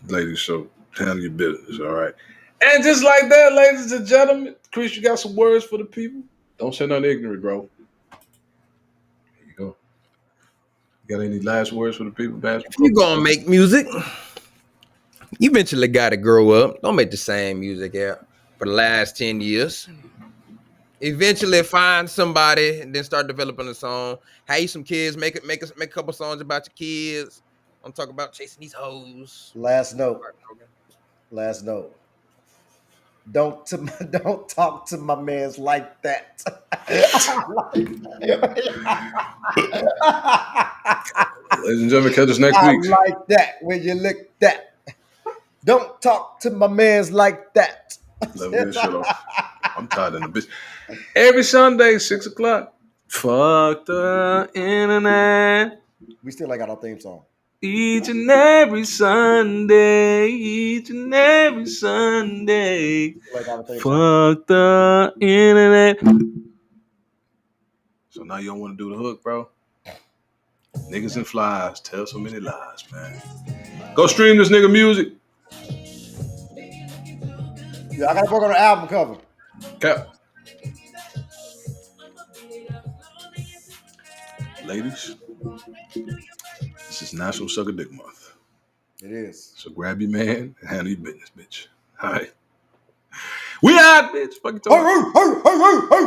ladies. So handle your business. All right. And just like that, ladies and gentlemen, Chris, you got some words for the people. Don't say nothing ignorant, bro. There you go. You got any last words for the people, Bass? If you gonna make music, you eventually gotta grow up. Don't make the same music out for the last 10 years. Eventually find somebody and then start developing a song. Have you some kids, make a couple songs about your kids. I'm talking about chasing these hoes. Last note. Last note. Don't talk to my man's like that. Ladies and gentlemen, catch us next I week. like that when you lick that. Don't talk to my man's like that. Let me get this shit off. I'm tired of the bitch. Every Sunday, 6 o'clock. Fuck the internet. We still ain't got our theme song. Each and every Sunday. Each and every Sunday. We still ain't got our theme song. Fuck the internet. So now you don't want to do the hook, bro? Niggas and flies tell so many lies, man. Go stream this nigga music. Yeah, I gotta work on the album cover. Cap. Ladies, this is National Sucker Dick Month. It is. So grab your man and handle your business, bitch. All right. We out, bitch. Fuck you talking about. Hey, hey, hey, hey, hey.